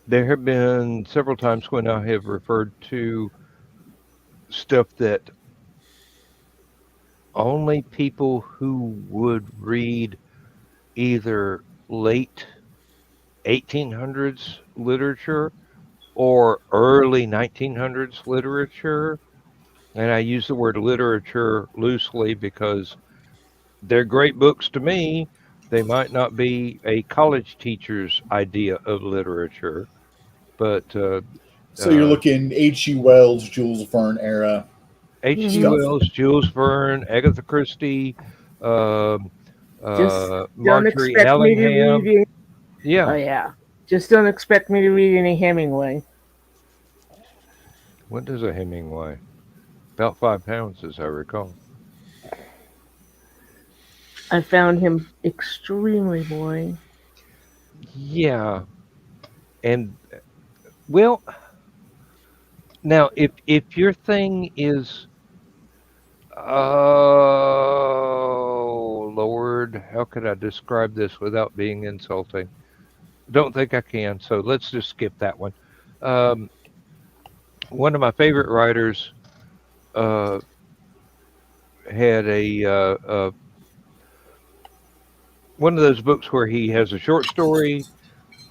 there have been several times when I have referred to stuff that only people who would read either late 1800s literature or early 1900s literature, and I use the word literature loosely because they're great books to me. They might not be a college teacher's idea of literature, but So you're uh, looking H.G. Wells, Jules Verne era H.G. Hmm. stuff. Wells, Jules Verne, Agatha Christie, um, Just don't Marjorie expect me to read Allingham. it. Oh Yeah. yeah. Just don't expect me to read any Hemingway. What does a Hemingway? About 5 pounds, as I recall. I found him extremely boring. Yeah. And well, now if your thing is oh Lord, how could I describe this without being insulting? Don't think I can, so let's just skip that one. Um, One of my favorite writers uh, had one of those books where he has a short story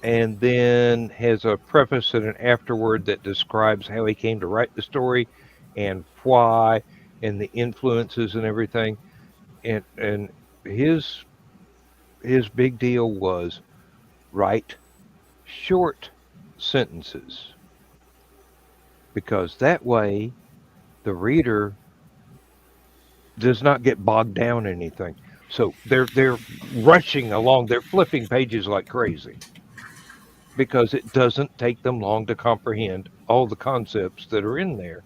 and then has a preface and an afterword that describes how he came to write the story and why and the influences and everything. And his his big deal was write short sentences, because that way the reader does not get bogged down in anything. So they're rushing along, they're flipping pages like crazy because it doesn't take them long to comprehend all the concepts that are in there,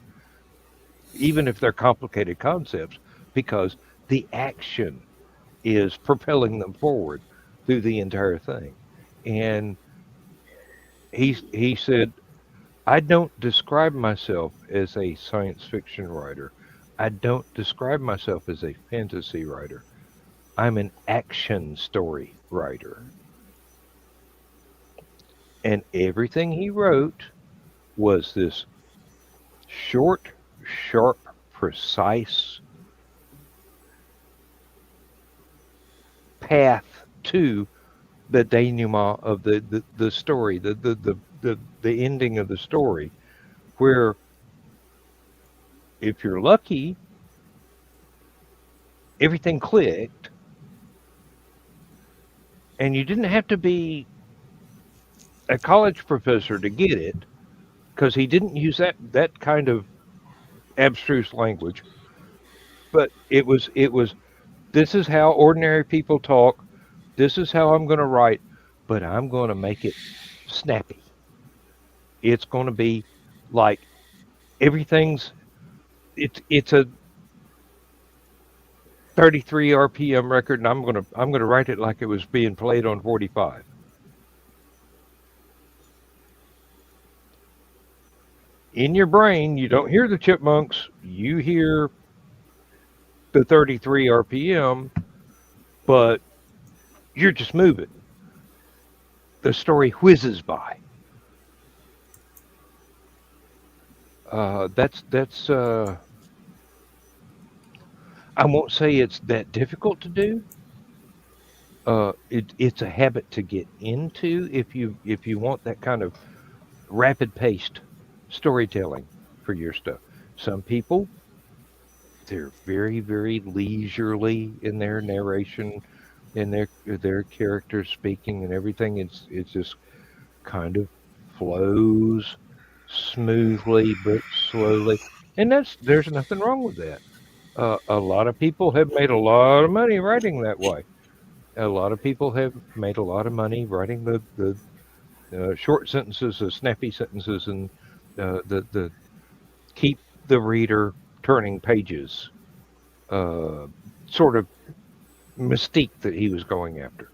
even if they're complicated concepts, because the action is propelling them forward through the entire thing. And he said, I don't describe myself as a science fiction writer. I don't describe myself as a fantasy writer. I'm an action story writer. And everything he wrote was this short, sharp, precise path to the denouement of the story, the ending of the story, where if you're lucky, everything clicked, and you didn't have to be a college professor to get it, because he didn't use that kind of abstruse language. But it was this is how ordinary people talk. This is how I'm going to write, but I'm going to make it snappy. It's going to be like everything's it's a 33 RPM record, and I'm going to write it like it was being played on 45. In your brain, you don't hear the chipmunks, you hear the 33 RPM, but you're just moving. The story whizzes by. That's I won't say it's that difficult to do. It's a habit to get into if you want that kind of rapid paced storytelling for your stuff. Some people, they're very, very leisurely in their narration, in their characters speaking and everything. It's just kind of flows smoothly but slowly, and there's nothing wrong with that. A lot of people have made a lot of money writing that way. A lot of people have made a lot of money writing the short sentences, the snappy sentences, and the keep the reader turning pages sort of mystique that he was going after.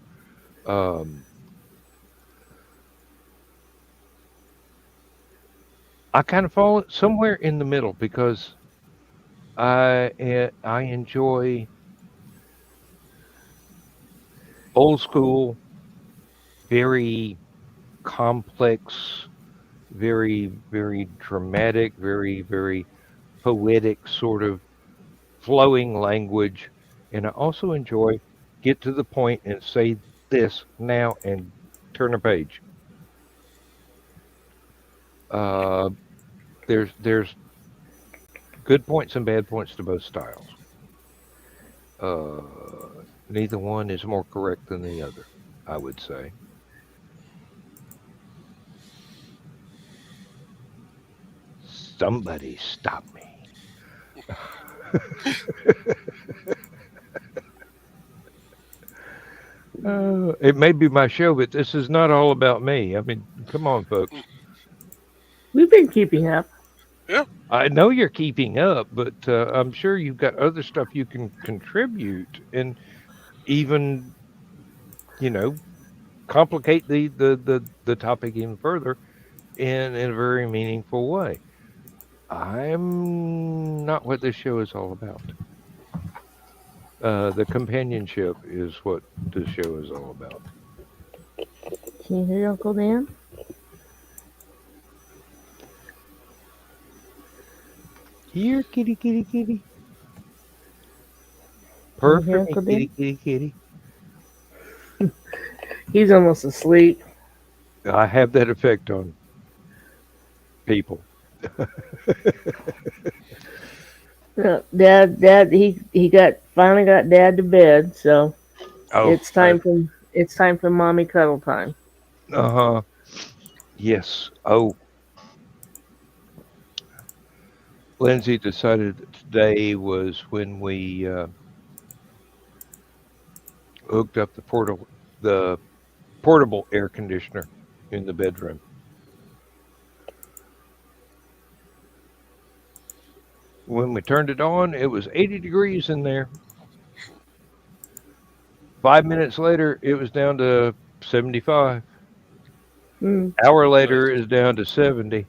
I kind of fall somewhere in the middle because I enjoy old school, very complex, very, very dramatic, very, very poetic sort of flowing language. And I also enjoy get to the point and say this now and turn a page. There's good points and bad points to both styles. Neither one is more correct than the other, I would say. Somebody stop me. It may be my show, but this is not all about me. I mean, come on, folks. We've been keeping up. Yeah. I know you're keeping up, but I'm sure you've got other stuff you can contribute and even, complicate the topic even further in a very meaningful way. I'm not what this show is all about. The companionship is what this show is all about. Can you hear Uncle Dan? Here, kitty, kitty, kitty. Can you hear Perfect, Uncle kitty, Dan? kitty, kitty. He's almost asleep. I have that effect on people. Dad, he finally got Dad to bed, so Oh, it's time for It's time for mommy cuddle time. Uh-huh. Yes. Oh, Lindsay decided that today was when we hooked up the portable air conditioner in the bedroom. When we turned it on, it was 80 degrees in there. 5 minutes later, it was down to 75. Mm. Hour later, it's down to 70.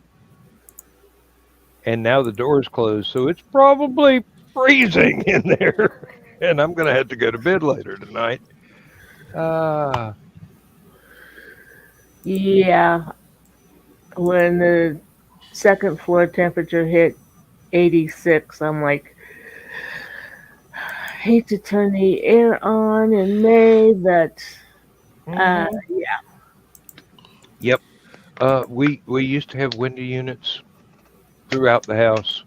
And now the door's closed, so it's probably freezing in there. And I'm going to have to go to bed later tonight. Yeah, when the second floor temperature hit 86, I'm like, I hate to turn the air on in May, but yeah. Yep. We used to have window units throughout the house.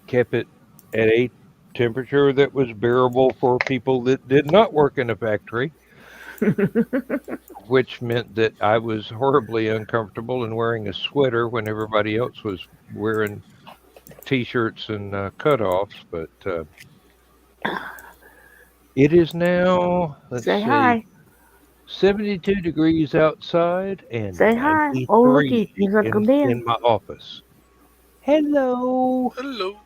Kept it at a temperature that was bearable for people that did not work in a factory, which meant that I was horribly uncomfortable and wearing a sweater when everybody else was wearing t-shirts and cutoffs. But it is now, let's Say see, hi. 72 degrees outside and Say hi. Oh, looky, 93 here's Uncle Dan. in my office. Hello, Hello.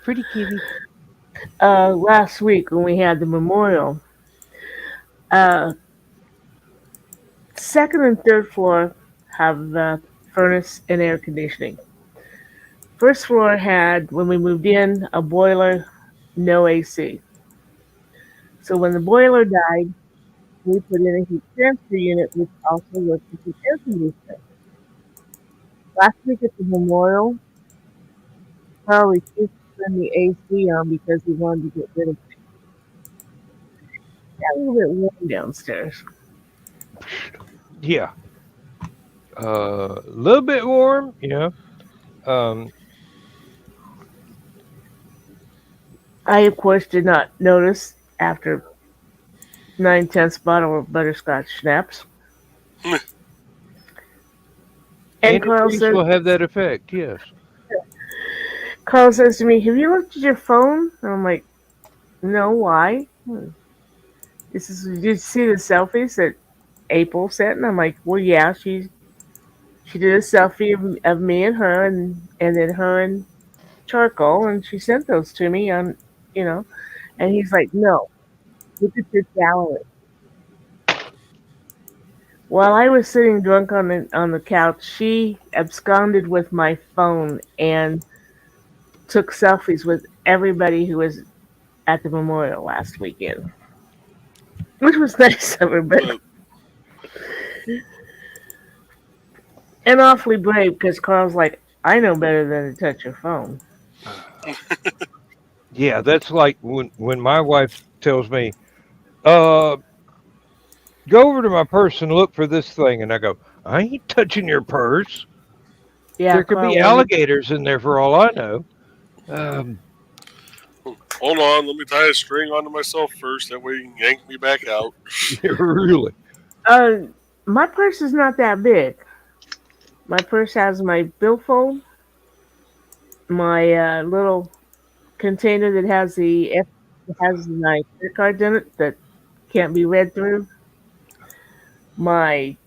pretty kitty. Last week when we had the memorial, second and third floor have furnace and air conditioning. First floor had, when we moved in, a boiler, no AC. So when the boiler died, we put in a heat transfer unit, which also works with the air conditioner. Last week at the memorial, Carl refused to turn the AC on because he wanted to get rid of it. Got a little bit warm downstairs. Yeah. A little bit warm, yeah. I, of course, did not notice after 9/10 bottle of butterscotch schnapps. And Any Carl grease said, will have that effect, yes. Carl says to me, "Have you looked at your phone?" And I'm like, "No, why?" Did you see the selfies that April sent? And I'm like, "Well, yeah, she did a selfie of me and her, and then her and charcoal, and she sent those to me on, you know." And he's like, "No, look at your gallery." While I was sitting drunk on the couch, she absconded with my phone and took selfies with everybody who was at the memorial last weekend, which was nice of her, but and awfully brave because Carl's like, "I know better than to touch your phone." Yeah, that's like when my wife tells me, uh, go over to my purse and look for this thing. And I go, I ain't touching your purse. Yeah, There could Carl be wanted, alligators in there for all I know. Um, Hold on, let me tie a string onto myself first. That way you can yank me back out. really. my purse is not that big. My purse has my billfold, my little container that has my credit card in it that can't be read through, my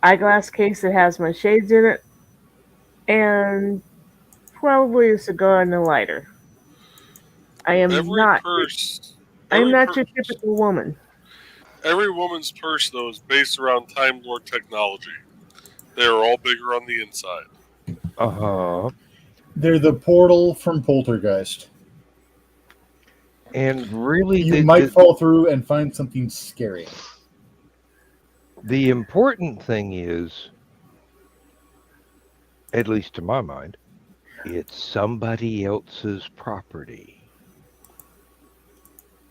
eyeglass case that has my shades in it, and probably a cigar and a lighter. I am Every not purse, I'm every not your purse, typical woman. every woman's purse though is based around Time Lord technology. They are all bigger on the inside. Uh-huh. They're the portal from Poltergeist. And really, You might fall through and find something scary. the important thing is, at least to my mind, it's somebody else's property.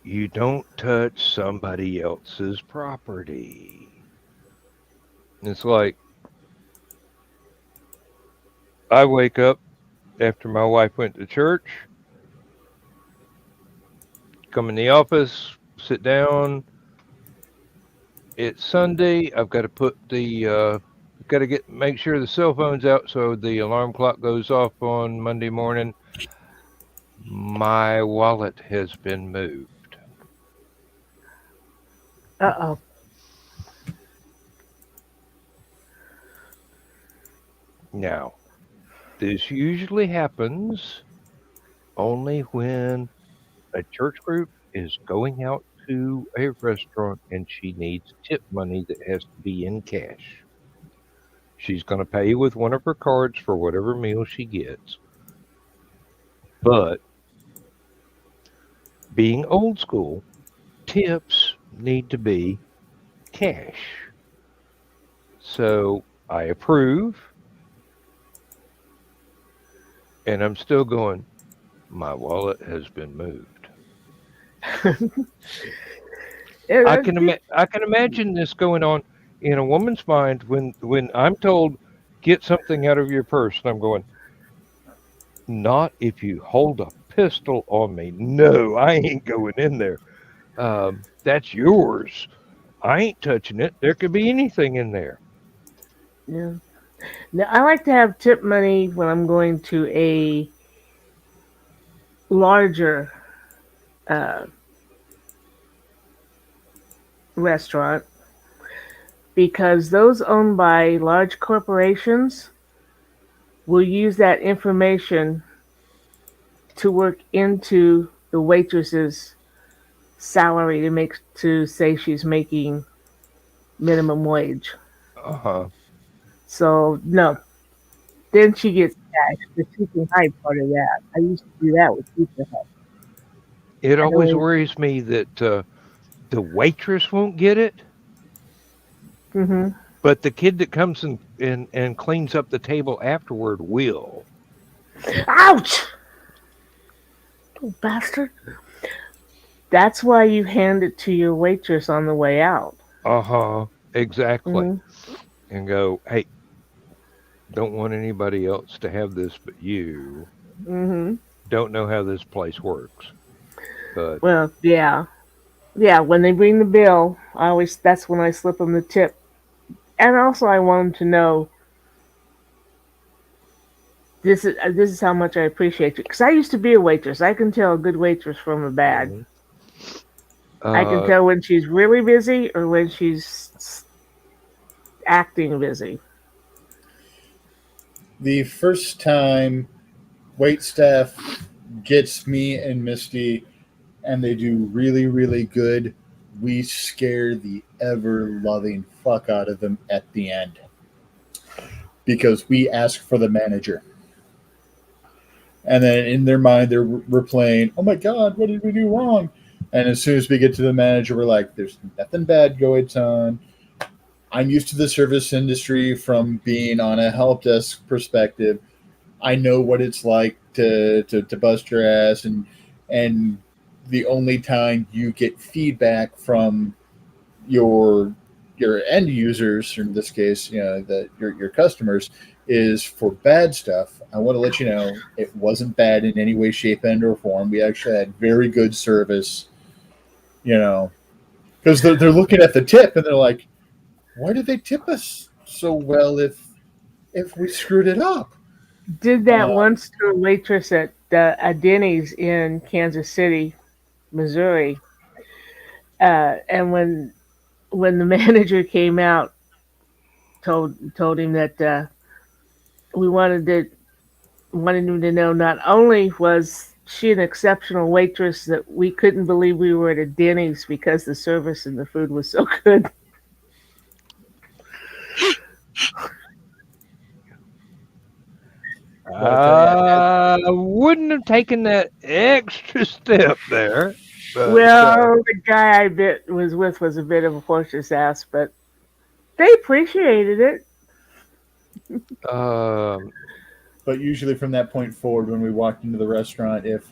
You don't touch somebody else's property. It's like I wake up after my wife went to church, come in the office, sit down. It's Sunday. I've got to put the got to make sure the cell phone's out so the alarm clock goes off on Monday morning. My wallet has been moved. Uh-oh. Now, this usually happens only when a church group is going out to a restaurant and she needs tip money that has to be in cash. She's going to pay with one of her cards for whatever meal she gets. But being old school, tips need to be cash. So I approve. And I'm still going, my wallet has been moved. I can imagine this going on in a woman's mind when I'm told, get something out of your purse. And I'm going, not if you hold a pistol on me. No, I ain't going in there. That's yours. I ain't touching it. There could be anything in there. Yeah. Now, I like to have tip money when I'm going to a larger restaurant, because those owned by large corporations will use that information to work into the waitress's salary to say she's making minimum wage. Uh-huh. So no, then she gets cash, but she can hide part of that. I used to do that with Pizza Hut. It always worries me that the waitress won't get it, Mm-hmm. but the kid that comes and cleans up the table afterward will. Ouch! Oh, bastard. That's why you hand it to your waitress on the way out. Uh-huh. Exactly. Mm-hmm. And go, hey, don't want anybody else to have this but you. Mm-hmm. Don't know how this place works. But Well, yeah. Yeah, when they bring the bill, that's when I slip them the tip. And also I want them to know this is how much I appreciate you. Because I used to be a waitress. I can tell a good waitress from a bad. I can tell when she's really busy or when she's acting busy. The first time wait staff gets me and Misty and they do really, really good, we scare the ever-loving fuck out of them at the end. Because we ask for the manager. And then in their mind, they're replaying, oh my God, what did we do wrong? And as soon as we get to the manager, we're like, there's nothing bad going on. I'm used to the service industry from being on a help desk perspective. I know what it's like to bust your ass, and the only time you get feedback from your end users, or in this case, your customers, is for bad stuff. I want to let you know it wasn't bad in any way, shape, and or form. We actually had very good service, because they're looking at the tip and they're like, why did they tip us so well if we screwed it up? Did that once to a waitress at Denny's in Kansas City, Missouri. And when the manager came out, told him that we wanted him to know not only was she an exceptional waitress, that we couldn't believe we were at a Denny's because the service and the food was so good. I wouldn't have taken that extra step there. But, The guy I was with was a bit of a horse's ass, but they appreciated it. But usually from that point forward, when we walked into the restaurant, if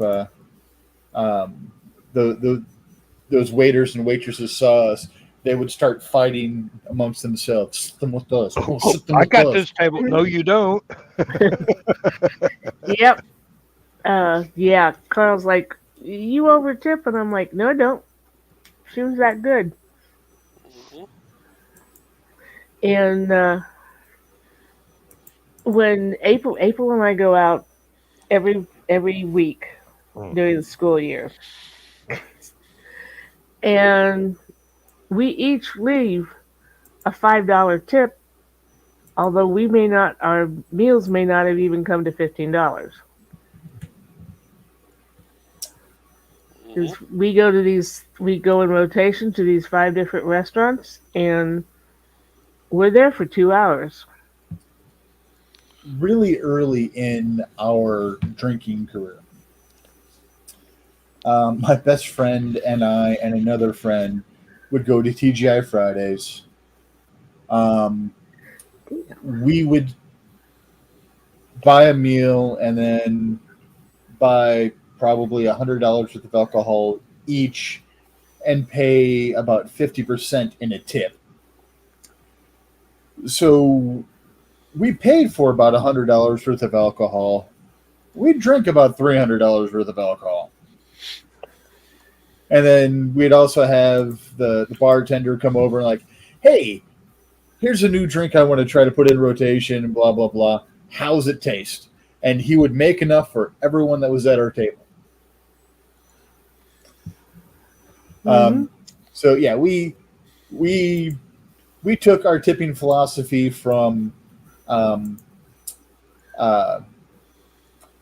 those waiters and waitresses saw us, they would start fighting amongst themselves. Sit them with us. Sit them I with got us. this table. No, you don't. Yep. Yeah. Carl's like, you over tip? And I'm like, no, I don't. She was that good. Mhm. And when April and I go out every week during the school year, and we each leave a $5 tip, although our meals may not have even come to $15. Mhm. We go in rotation to these 5 different restaurants, and we're there for 2 hours. Really early in our drinking career, my best friend and I and another friend would go to TGI Fridays. We would buy a meal and then buy probably $100 worth of alcohol each and pay about 50% in a tip. So we paid for about $100 worth of alcohol. We drank about $300 worth of alcohol. And then we'd also have the bartender come over and like, hey, here's a new drink I want to try to put in rotation and blah, blah, blah. How's it taste? And he would make enough for everyone that was at our table. So yeah, we took our tipping philosophy from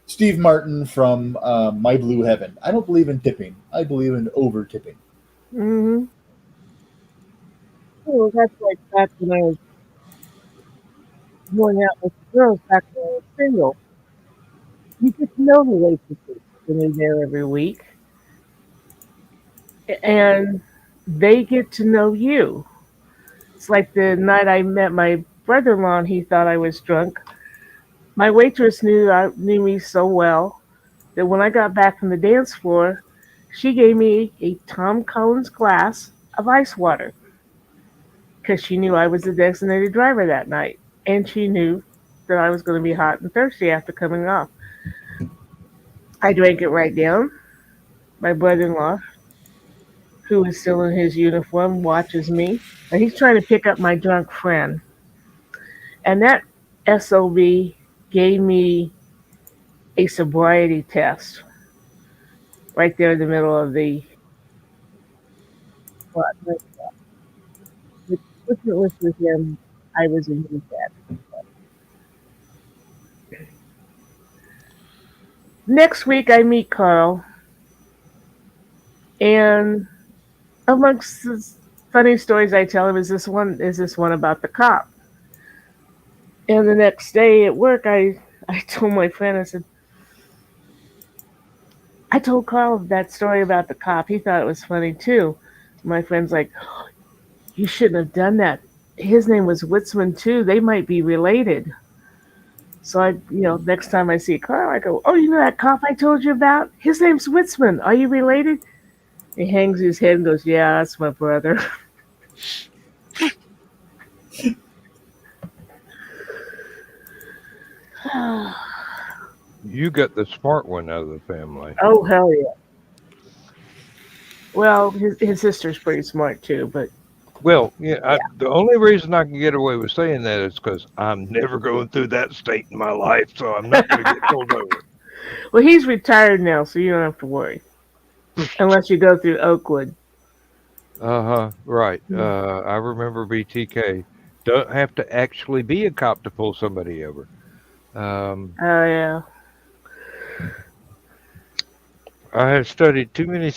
Steve Martin from My Blue Heaven. I don't believe in tipping. I believe in over tipping. Mm-hmm. Well, that's like back when I was going out with the girls back when I was single. You get to know relationships when you're there every week, and they get to know you. It's like the night I met my brother-in-law, and he thought I was drunk. My waitress knew me so well that when I got back from the dance floor, she gave me a Tom Collins glass of ice water because she knew I was the designated driver that night, and she knew that I was going to be hot and thirsty after coming off. I drank it right down. My brother-in-law, who is still in his uniform, watches me, and he's trying to pick up my drunk friend. And that SOB gave me a sobriety test right there in the middle of the spot. Which it was with him, I was in his bed. Next week, I meet Carl, and amongst the funny stories I tell him is this one about the cop. And the next day at work, I told my friend, I said, I told Carl that story about the cop. He thought it was funny too. My friend's like, you shouldn't have done that. His name was Witzman too. They might be related. So next time I see Carl, I go, oh, you know that cop I told you about? His name's Witzman. Are you related? He hangs his head and goes, yeah, that's my brother. You got the smart one out of the family. Oh, hell yeah. Well, his sister's pretty smart too, but. Well, yeah. The only reason I can get away with saying that is because I'm never going through that state in my life, so I'm not going to get pulled over. Well, he's retired now, so you don't have to worry. Unless you go through Oakwood. Right. I remember BTK. Don't have to actually be a cop to pull somebody over. Oh, yeah. I have studied too many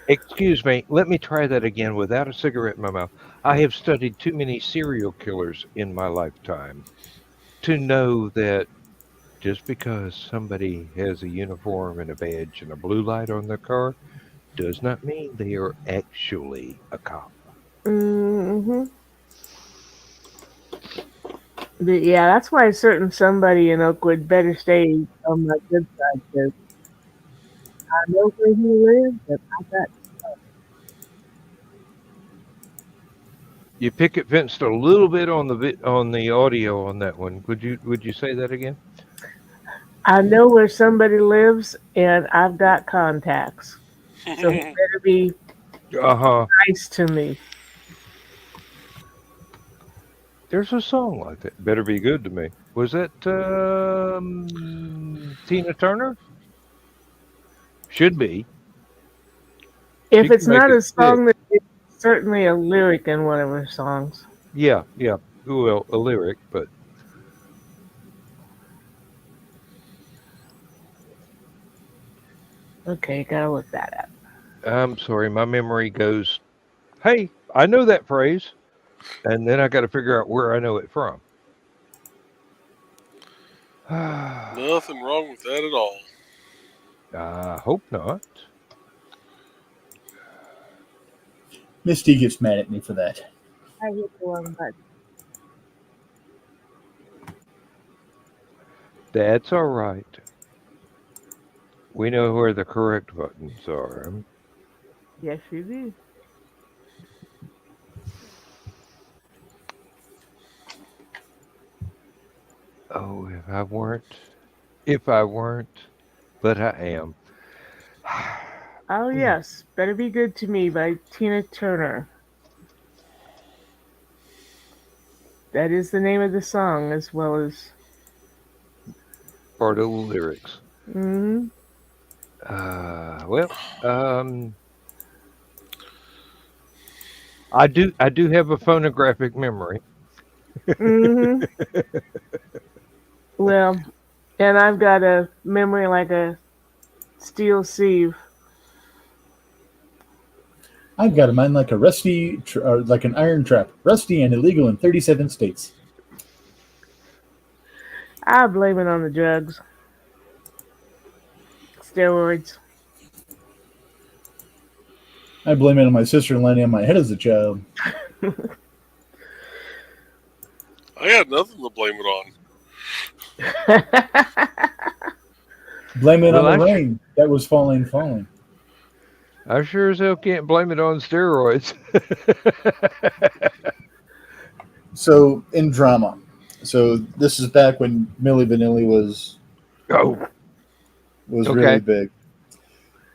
Excuse me, let me try that again without a cigarette in my mouth. I have studied too many serial killers in my lifetime to know that just because somebody has a uniform and a badge and a blue light on their car does not mean they are actually a cop. Mm-hmm. But yeah, that's why a certain somebody in Oakwood better stay on my good side, because I know where he lives, and I got. You picket fenced a little bit on the audio on that one. Would you say that again? I know where somebody lives, and I've got contacts. So he better be nice to me. There's a song like that. Better be good to me. Was that Tina Turner? Should be. If She it's can make not it a song, that it's certainly a lyric in one of her songs. Yeah. Well, a lyric, but Okay, gotta look that up. I'm sorry, my memory goes, hey, I know that phrase. And then I got to figure out where I know it from. Nothing wrong with that at all. I hope not. Misty gets mad at me for that. I hit the wrong button. That's all right. We know where the correct buttons are. Yes, you do. Oh, if I weren't, but I am. Oh, yes. Better Be Good to Me by Tina Turner. That is the name of the song, as well as Part of the lyrics. Mm-hmm. I do have a phonographic memory. Mm-hmm. Well, and I've got a memory like a steel sieve. I've got a mind like a rusty, or like an iron trap, rusty and illegal in 37 states. I blame it on the drugs. Steroids. I blame it on my sister landing on my head as a child. I had nothing to blame it on. Blame it on the rain that was falling. I sure as hell can't blame it on steroids. So, in drama. So, this is back when Milli Vanilli was really big.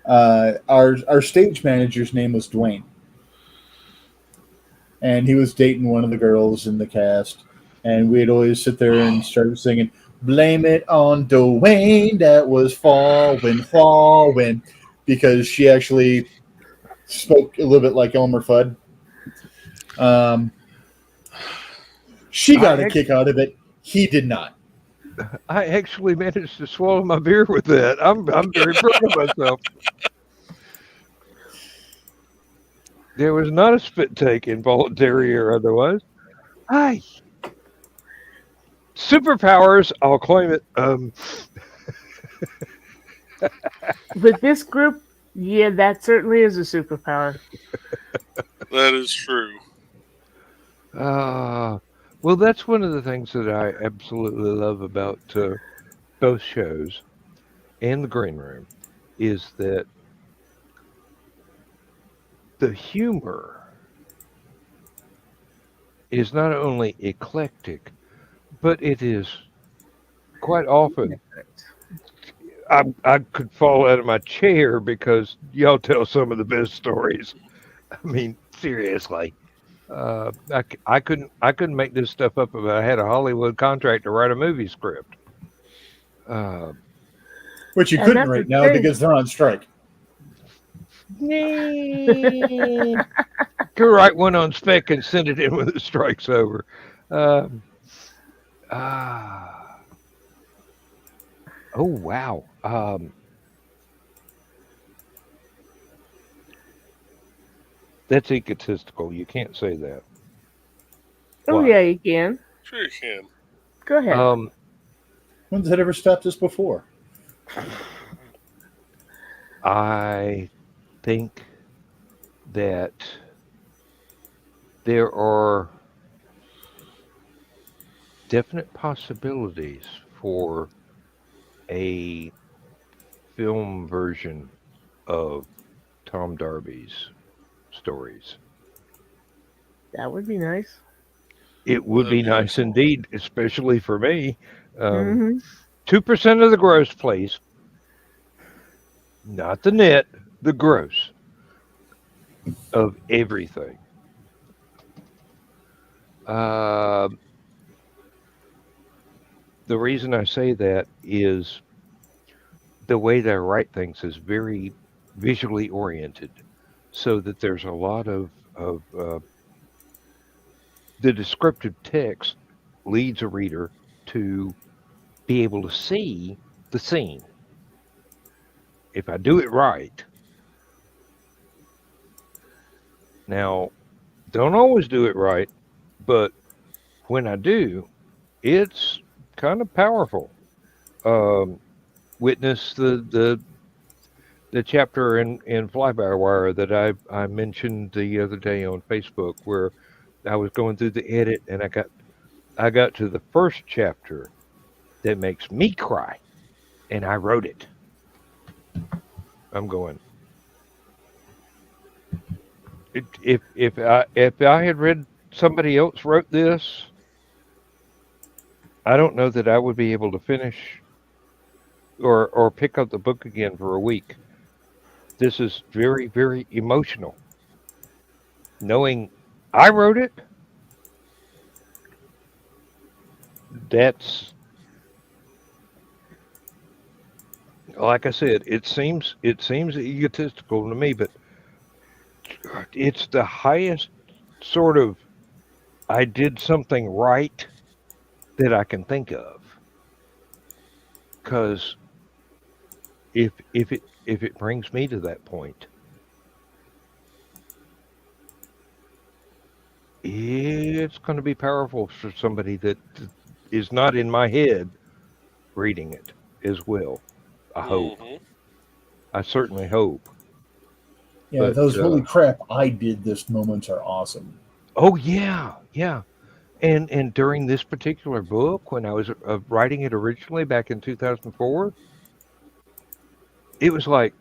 Our stage manager's name was Dwayne. And he was dating one of the girls in the cast. And we'd always sit there and start singing, blame it on Dwayne that was falling. Because she actually spoke a little bit like Elmer Fudd. She got a kick out of it. He did not. I actually managed to swallow my beer with that. I'm very proud of myself. There was not a spit take, involuntary or otherwise. Hi. Superpowers, I'll claim it. With this group, yeah, that certainly is a superpower. That is true. Well, that's one of the things that I absolutely love about both shows and the Green Room is that the humor is not only eclectic, but it is quite often. I could fall out of my chair because y'all tell some of the best stories. I mean, seriously. I couldn't make this stuff up if I had a Hollywood contract to write a movie script. Which you couldn't right now because they're on strike. Could write one on spec and send it in when the strike's over. Oh wow. That's egotistical. You can't say that. Oh, Why? yeah, you can. Sure you can. Go ahead. When's that ever stopped us before? I think that there are definite possibilities for a film version of Tom Darby's stories. That would be nice. It would be nice indeed, especially for me. 2% Mm-hmm. of the gross, please. Not the net, the gross of everything. The reason I say that is the way that I write things is very visually oriented, so that there's a lot of the descriptive text leads a reader to be able to see the scene. If I do it right, now, don't always do it right, but when I do, it's kind of powerful. Witness the chapter in Fly-by-Wire that I mentioned the other day on Facebook, where I was going through the edit and I got to the first chapter that makes me cry, and I wrote it. I'm going. If I had read somebody else wrote this, I don't know that I would be able to finish or pick up the book again for a week. This is very, very emotional. Knowing I wrote it, that's, like I said, it seems egotistical to me, but it's the highest sort of I did something right that I can think of. Because if it brings me to that point, it's going to be powerful for somebody that is not in my head reading it as well. I hope. I certainly hope. Yeah, But, those holy crap, I did this moments are awesome. Oh yeah, yeah. And during this particular book, when I was writing it originally back in 2004, it was like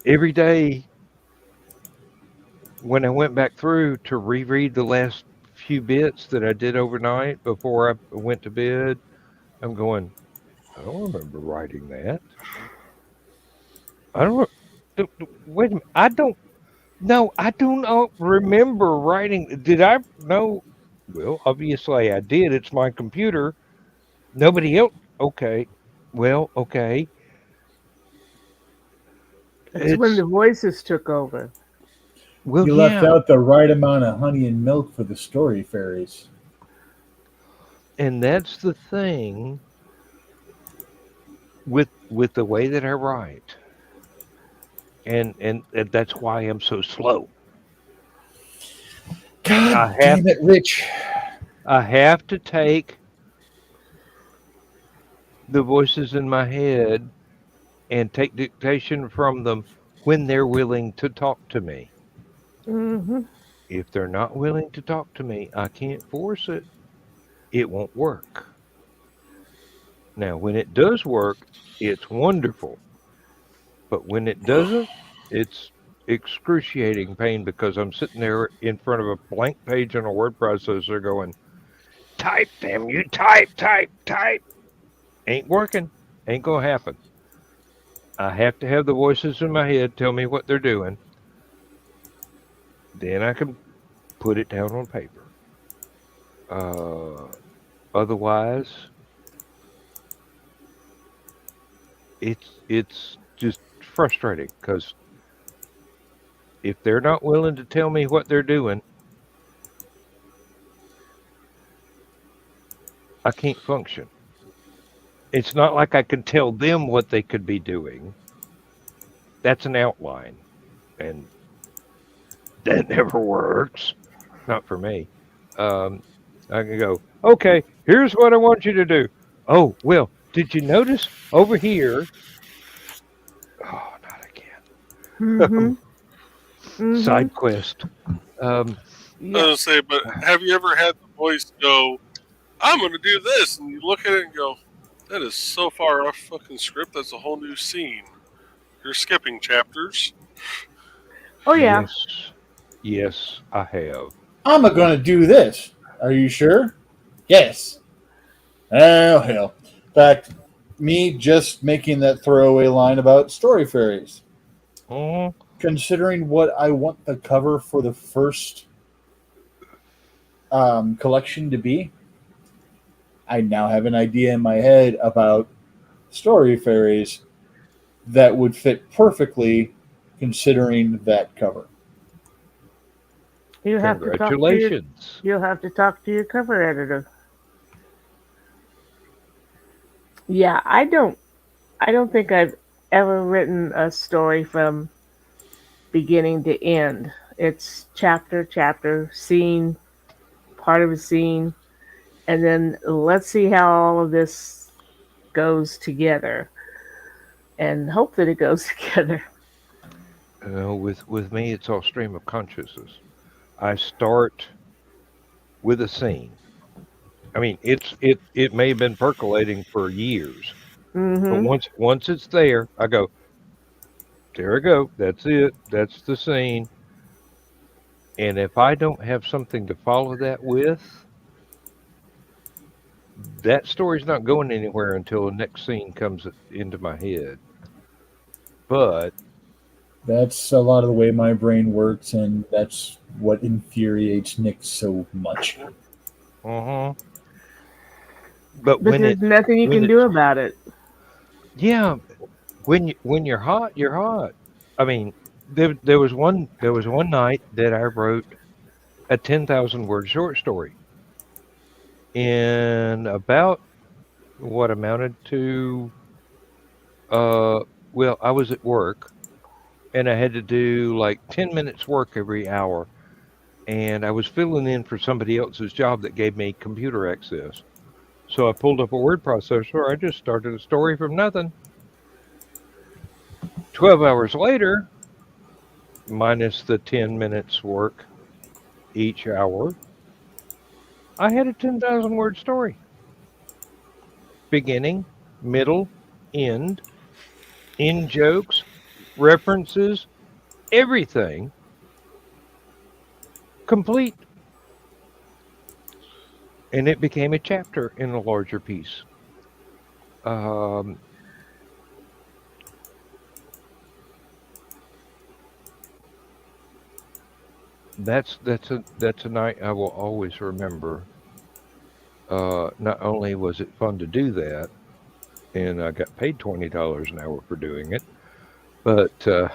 every day when I went back through to reread the last few bits that I did overnight before I went to bed, I'm going, I don't remember writing that. I don't. Wait a minute. I don't. No, I do not remember writing. Did I? No. Well, obviously I did. It's my computer. Nobody else. Okay. Well, okay. That's when the voices took over. Well, You left out the right amount of honey and milk for the story fairies. And that's the thing with the way that I write. And that's why I'm so slow. God damn it, Rich. I have to take the voices in my head and take dictation from them when they're willing to talk to me. Mm-hmm. If they're not willing to talk to me, I can't force it. It won't work. Now, when it does work, it's wonderful. But when it doesn't, it's excruciating pain because I'm sitting there in front of a blank page on a word processor going, type, damn you, type. Ain't working. Ain't going to happen. I have to have the voices in my head tell me what they're doing. Then I can put it down on paper. Otherwise, it's just frustrating because if they're not willing to tell me what they're doing, I can't function. It's not like I can tell them what they could be doing. That's an outline, and that never works. Not for me. I can go, okay, here's what I want you to do. Oh, well, did you notice over here? Oh, not again. Mm-hmm. Side quest. I was gonna say, but have you ever had the voice go, I'm gonna do this, and you look at it and go, that is so far off fucking script, that's a whole new scene. You're skipping chapters. Oh yeah. Yes, I have. I'm going to do this. Are you sure? Yes. Oh, hell. In fact, me just making that throwaway line about story fairies. Mhm. Considering what I want the cover for the first collection to be, I now have an idea in my head about story fairies that would fit perfectly considering that cover. You have to talk to your Congratulations. you'll have to talk to your cover editor. Yeah, I don't think I've ever written a story from beginning to end. It's chapter, scene, part of a scene, and then let's see how all of this goes together and hope that it goes together. With me, it's all stream of consciousness. I start with a scene. I mean, it may have been percolating for years, but Hmm. once it's there, I go, there we go. That's it. That's the scene. And if I don't have something to follow that with, that story's not going anywhere until the next scene comes into my head. But That's a lot of the way my brain works, and that's what infuriates Nick so much. uh-huh. But But there's nothing you when can it do about it. yeah, when you're hot, you're hot. I mean, there was one night that I wrote a 10,000 word short story in about what amounted to uh well, I was at work and I had to do like 10 minutes work every hour, and I was filling in for somebody else's job that gave me computer access. So I pulled up a word processor. I just started a story from nothing. 12 hours later, minus the 10 minutes work each hour, I had a 10,000 word story. Beginning, middle, end, in jokes, references, everything complete. And it became a chapter in a larger piece. Um, that's a night I will always remember. Not only was it fun to do that, and I got paid $20 an hour for doing it, but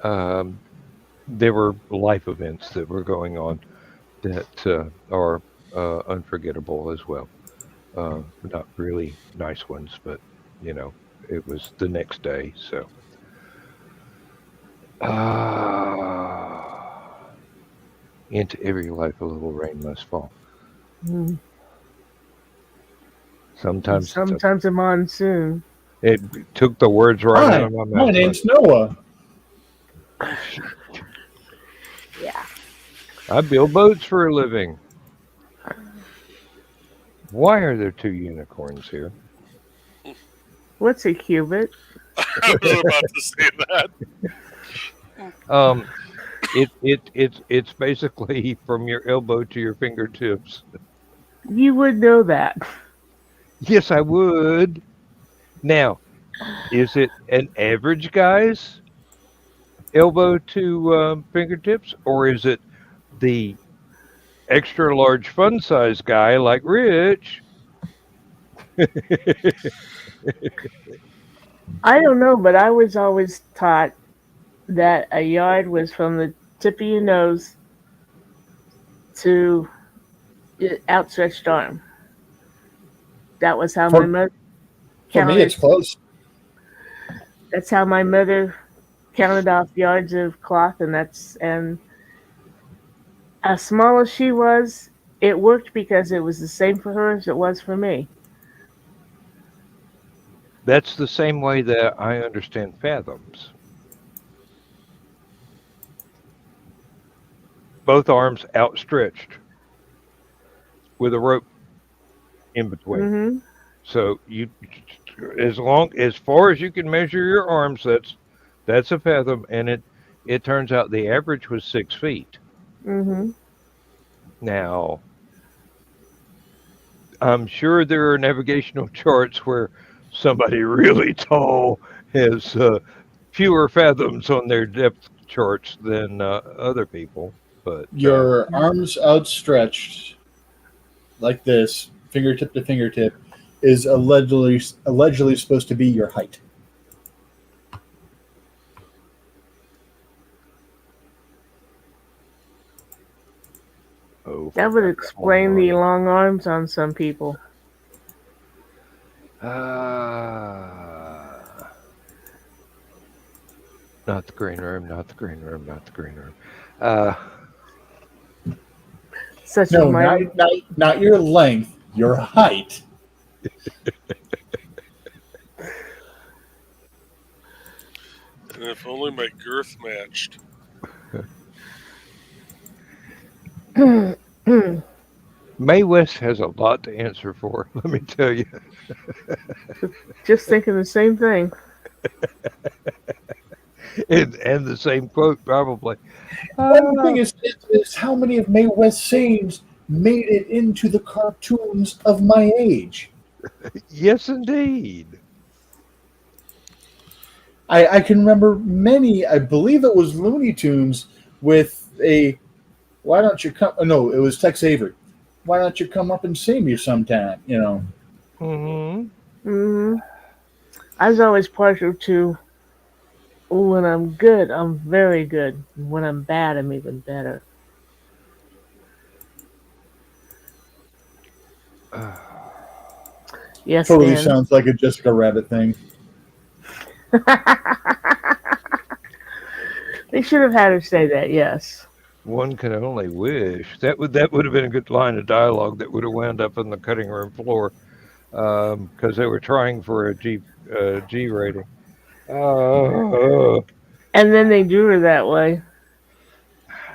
um, there were life events that were going on that are unforgettable as well. Not really nice ones, but it was the next day. So, into every life a little rain must fall. Mm. Sometimes Sometimes a monsoon. it took the words right out Hi, of my my mouth. name's Noah. Yeah. I build boats for a living. Why are there two unicorns here? What's a cubit? I was about to say that. Um, it's basically from your elbow to your fingertips. You would know that. Yes, I would. Now, is it an average guy's elbow to fingertips, or is it the extra large fun size guy like Rich? I don't know, but I was always taught that a yard was from the tip of your nose to your outstretched arm. That was how my For, mother for me, counted. it's close. That's how my mother counted off yards of cloth, and as small as she was, it worked because it was the same for her as it was for me. That's the same way that I understand fathoms. Both arms outstretched with a rope in between. Hmm. So as far as you can measure your arms, that's a fathom, and it turns out the average was 6 feet. Hmm. Now, I'm sure there are navigational charts where somebody really tall has fewer fathoms on their depth charts than other people. But Your arms outstretched like this, fingertip to fingertip, is allegedly supposed to be your height. oh, That would explain the long arms on some people. Not the green room, not the green room, not the green room. Such No, as my not your length, your height. And if only my girth matched. Mae West has a lot to answer for, let me tell you. just thinking the same thing. And the same quote, probably. One thing is how many of Mae West's sayings made it into the cartoons of my age. Yes, indeed. I can remember many. I believe it was Looney Tunes with a, why don't you come? No, it was Tex Avery. Why don't you come up and see me sometime? You know. Hmm. I was always partial to, when I'm good, I'm very good. When I'm bad, I'm even better. Yes, Totally Dan. sounds like a Jessica Rabbit thing. They should have had her say that, yes. One can only wish. That would have been a good line of dialogue that would have wound up on the cutting room floor, because they were trying for a G rating. And then they drew her that way.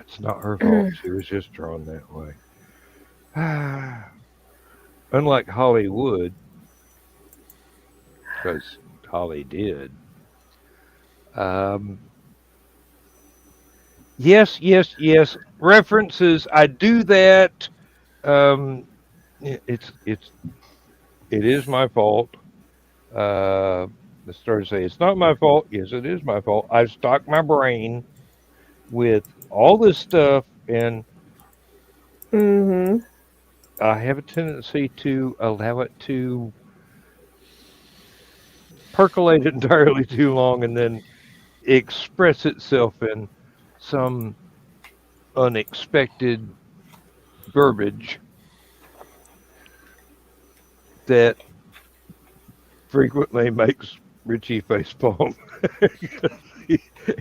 It's not her fault. She was just drawn that way. Unlike Hollywood, because Holly did. Yes. References. I do that. It is my fault. I started to say it's not my fault. Yes, it is my fault. I stocked my brain with all this stuff, and Mm-hmm. I have a tendency to allow it to percolate entirely too long, and then express itself in some unexpected verbiage that frequently makes Richie facepalm.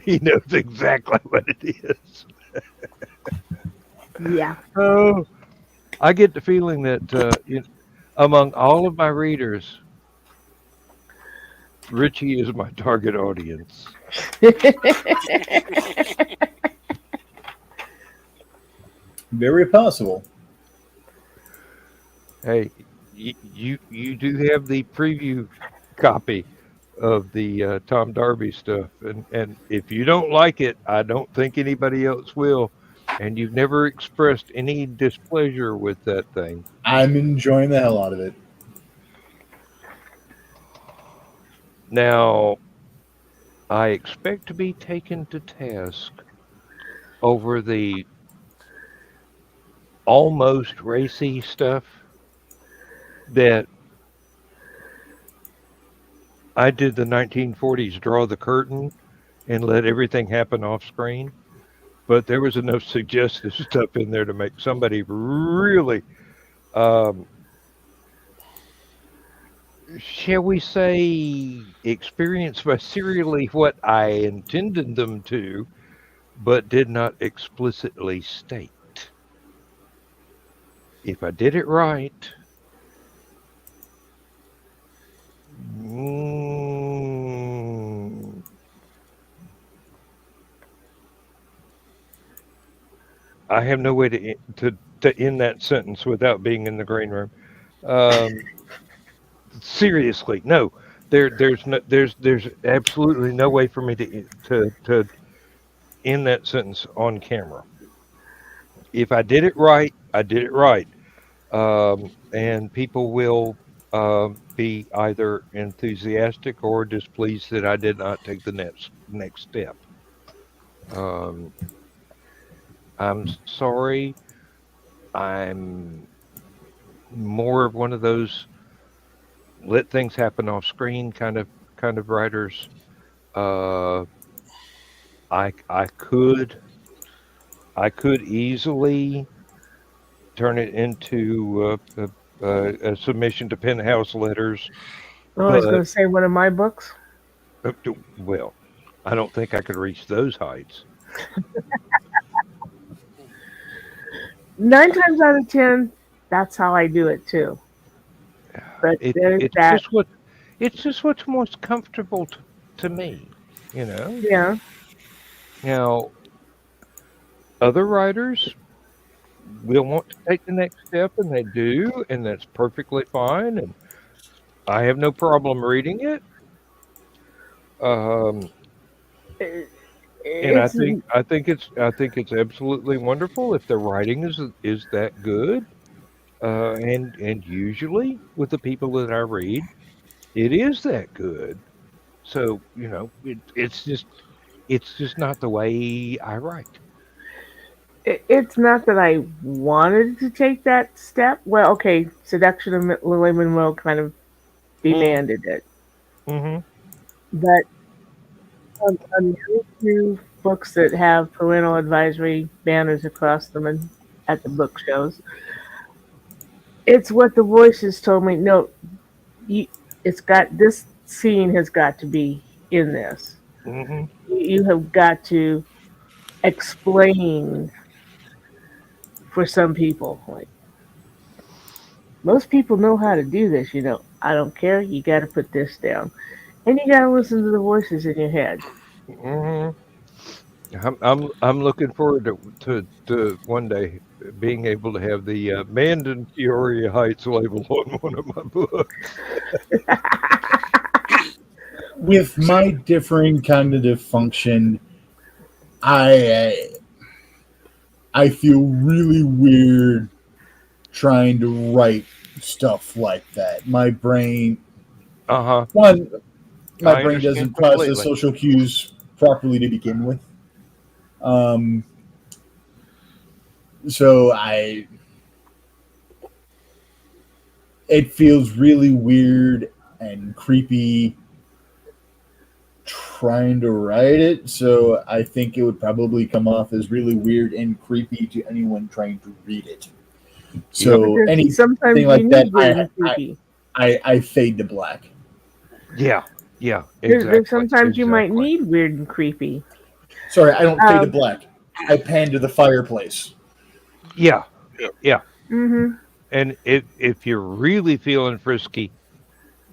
he knows exactly what it is. Yeah. Oh, I get the feeling that among all of my readers, Richie is my target audience. Very possible. Hey, you do have the preview copy of the Tom Darby stuff, and if you don't like it, I don't think anybody else will. And you've never expressed any displeasure with that thing. I'm enjoying the hell out of it. Now, I expect to be taken to task over the almost racy stuff that I did the 1940s draw the curtain and let everything happen off screen. But there was enough suggestive stuff in there to make somebody really, shall we say, experience viscerally what I intended them to, but did not explicitly state. If I did it right, I have no way to end that sentence without being in the green room. Seriously, no. There's absolutely no way for me to end that sentence on camera. If I did it right, I did it right, and people will be either enthusiastic or displeased that I did not take the next next step. Um, I'm sorry. I'm more of one of those let things happen off screen kind of writers. Uh, I could easily turn it into a submission to Penthouse Letters, Oh, I was but going to say one of my books. well, I don't think I could reach those heights. 9 times out of 10, that's how I do it too. But It there's it's that, just what's most comfortable to me, you know. yeah. Now, other writers will want to take the next step, and they do, and that's perfectly fine. And I have no problem reading it. Um, It- and I It's think I think it's I think it's absolutely wonderful if the writing is that good. And usually with the people that I read, it is that good. So it's just not the way I write. it's not that I wanted to take that step. Well, okay, Seduction of Lily Monroe kind of demanded it, Mm-hmm. but on the other two books that have parental advisory banners across them and at the book shows, it's what the voices told me. No, you, it's got this scene has got to be in this. Mm-hmm. You have got to explain for some people. Like most people know how to do this. I don't care. You got to put this down, and you got to listen to the voices in your head. Mm-hmm. I'm looking forward to one day being able to have the Mandan Peoria Heights label on one of my books. With my differing cognitive function, I I feel really weird trying to write stuff like that. My brain, Uh-huh. one, my I brain understand doesn't process completely. social cues properly to begin with. Um, so it feels really weird and creepy trying to write it. So I think it would probably come off as really weird and creepy to anyone trying to read it. But So there's, anything sometimes you like that, need weird and creepy. I fade to black. Yeah, yeah, There's exactly, sometimes you might exactly. need weird and creepy. Sorry, I don't fade to Um, black. I pan to the fireplace. Yeah, Yeah. yeah. hmm And if you're really feeling frisky,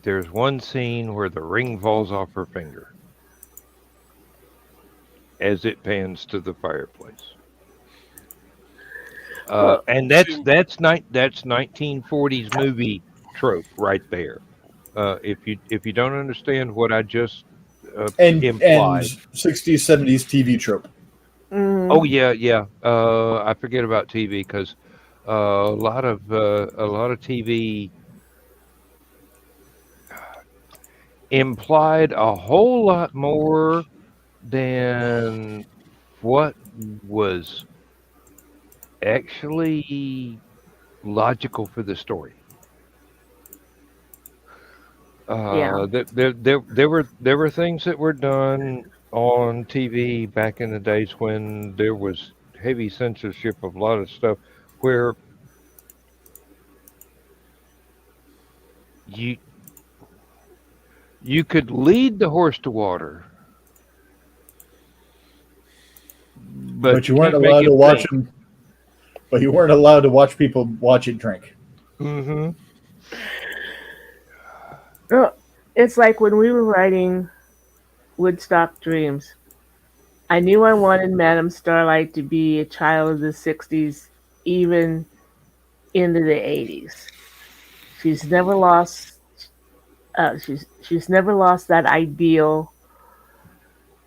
there's one scene where the ring falls off her finger as it pans to the fireplace. Well, And See, that's 1940s movie trope right there. If you don't understand what I just And implied, 60s, 70s TV trope. oh mm, yeah, yeah. I forget about TV because a lot of TV implied a whole lot more than what was actually logical for the story. yeah. There were things that were done on TV back in the days when there was heavy censorship of a lot of stuff where you you could lead the horse to water, but But you you weren't can't make allowed to him watch think. them. But you weren't allowed to watch people watch it drink. Hmm. Oh, it's like when we were writing Woodstock Dreams. I knew I wanted Madame Starlight to be a child of the '60s, even into the '80s. She's never lost. She's never lost that ideal.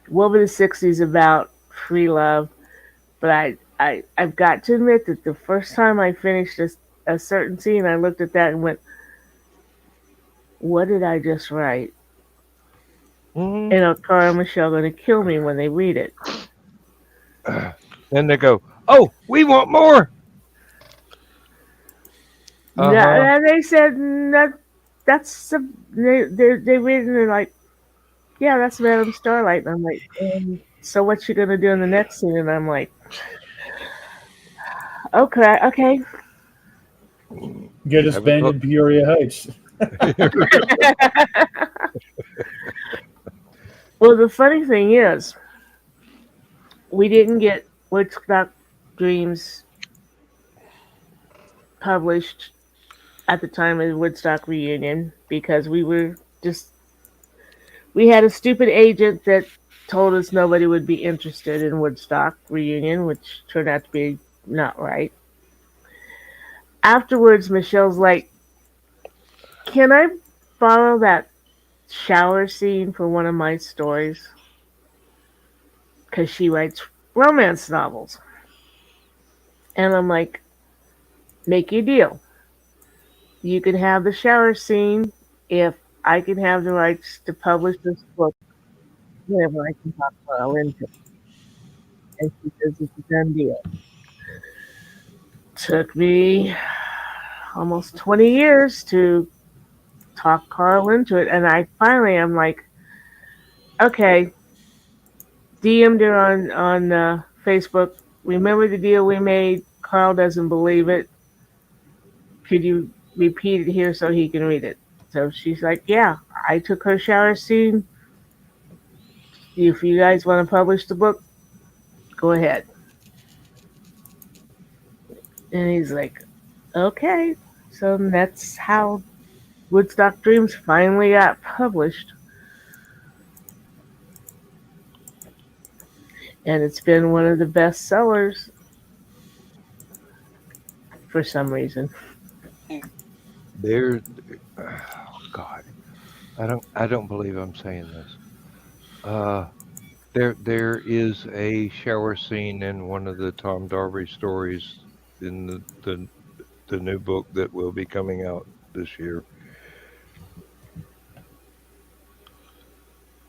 What were the '60s about? Free love. But I've got to admit that the first time I finished a certain scene, I looked at that and went, "What did I just write?" Mhm. And Carl and Michelle are going to kill me when they read it. Then they go, "Oh, we want more." And they said that's they read it and they're like, yeah, that's Madame Starlight. And I'm like, so what you gonna do in the next scene? And I'm like, okay. Get us banned in Peoria Heights. Well, the funny thing is, we didn't get Woodstock Dreams published at the time of the Woodstock reunion because we had a stupid agent that told us nobody would be interested in Woodstock reunion, which turned out to be not right. Afterwards, Michelle's like, can I borrow that shower scene for one of my stories? Because she writes romance novels. And I'm like, make your deal. You can have the shower scene if I can have the rights to publish this book whenever I can talk Carl into it. And she says it's a done deal. Took me almost 20 years to talk Carl into it. And I finally am like, okay, DM'd her on Facebook. Remember the deal we made? Carl doesn't believe it. Could you repeat it here so he can read it? So she's like, yeah, I took her shower scene. If you guys want to publish the book, go ahead. And he's like, okay. So that's how Woodstock Dreams finally got published. And it's been one of the best sellers for some reason. There, oh God, I don't believe I'm saying this. There is a shower scene in one of the Tom Darby stories in the new book that will be coming out this year.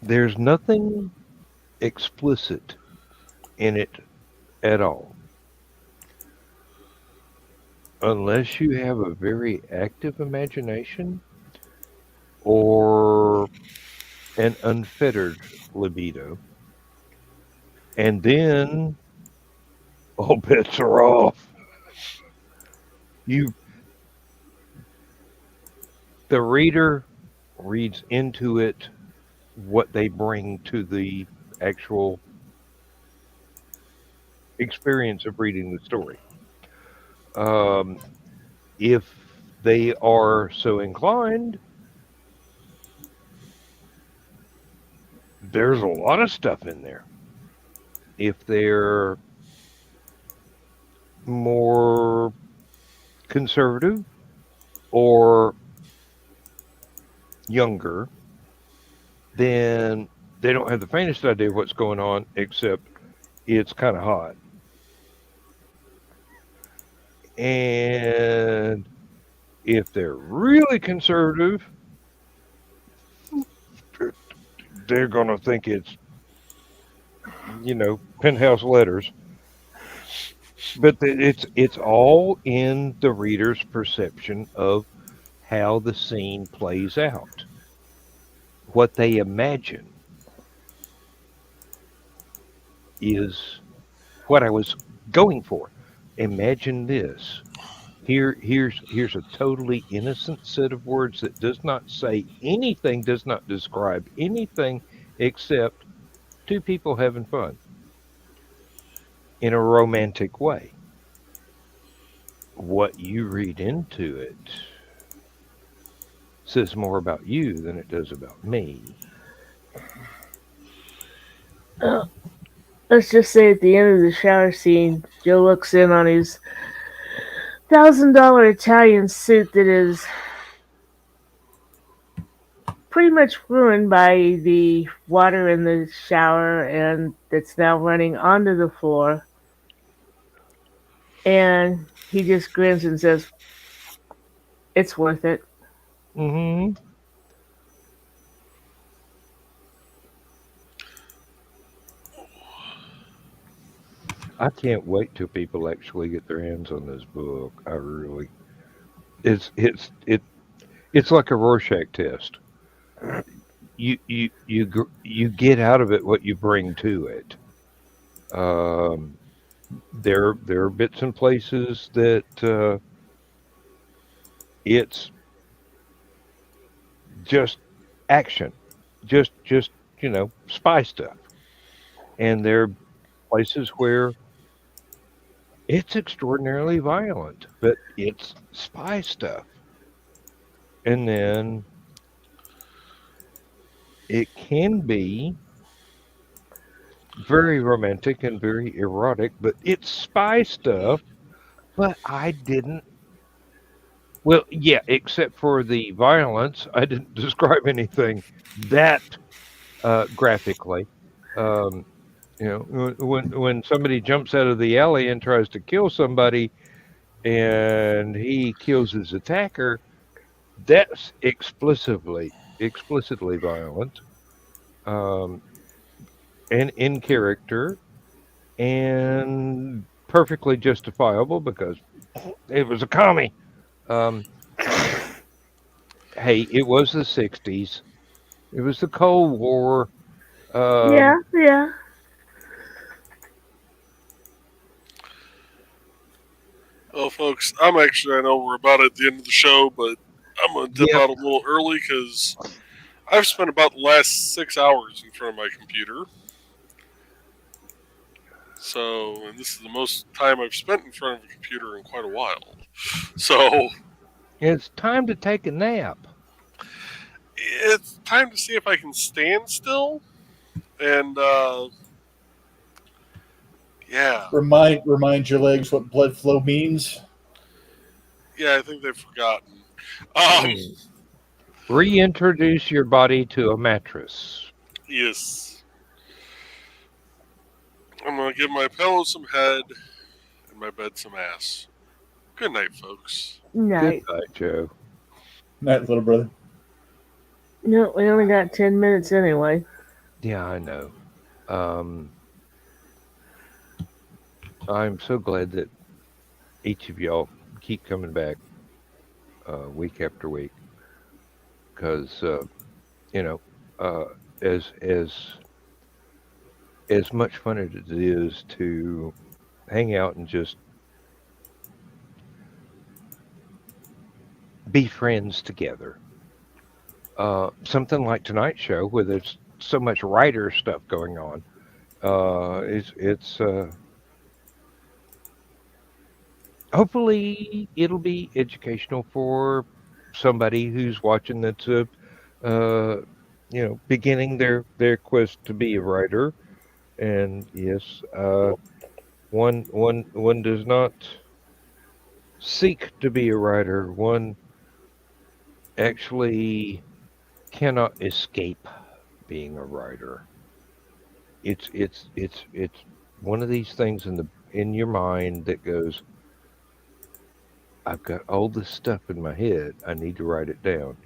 There's nothing explicit in it at all. Unless you have a very active imagination or an unfettered libido. And then all bets are off. You the reader reads into it what they bring to the actual experience of reading the story. Um, if they are so inclined, there's a lot of stuff in there. If they're more conservative or younger, then they don't have the faintest idea of what's going on, except it's kind of hot. And if they're really conservative, they're going to think it's, penthouse letters. But it's all in the reader's perception of how the scene plays out, what they imagine is what I was going for. Imagine this. Here's a totally innocent set of words that does not say anything, does not describe anything except two people having fun in a romantic way. What you read into it says more about you than it does about me. Let's just say at the end of the shower scene, Joe looks in on his $1,000 Italian suit that is pretty much ruined by the water in the shower and it's now running onto the floor. And he just grins and says, it's worth it. Mm-hmm. I can't wait till people actually get their hands on this book. I really, it's like a Rorschach test. You get out of it what you bring to it. Um, there are bits and places that it's just action, just spy stuff, and there are places where it's extraordinarily violent, but it's spy stuff, and then it can be very romantic and very erotic, but it's spy stuff. But I didn't. Well, yeah, except for the violence, I didn't describe anything that graphically. Um, when somebody jumps out of the alley and tries to kill somebody, and he kills his attacker, that's explicitly violent, um, and in character, and perfectly justifiable because it was a commie. Um, hey, it was the '60s. It was the Cold War. Yeah, Um, yeah. Well, folks, I know we're about at the end of the show, but I'm going to dip Yep. out a little early because I've spent about the last 6 hours in front of my computer. So, and this is the most time I've spent in front of a computer in quite a while. So, it's time to take a nap. it's time to see if I can stand still. And, yeah. Remind your legs what blood flow means. Yeah, I think they've forgotten. Um, Reintroduce your body to a mattress. yes. I'm going to give my pillow some head and my bed some ass. Good night, folks. Night. Good night, Joe. Night, little brother. No, we only got 10 minutes anyway. Yeah, I know. I'm so glad that each of y'all keep coming back week after week because you know as much fun as it is to hang out and just be friends together. Something like tonight's show where there's so much writer stuff going on. It's hopefully it'll be educational for somebody who's watching that's beginning their quest to be a writer. And yes, one does not seek to be a writer. One actually cannot escape being a writer. It's one of these things in your mind that goes, I've got all this stuff in my head. I need to write it down.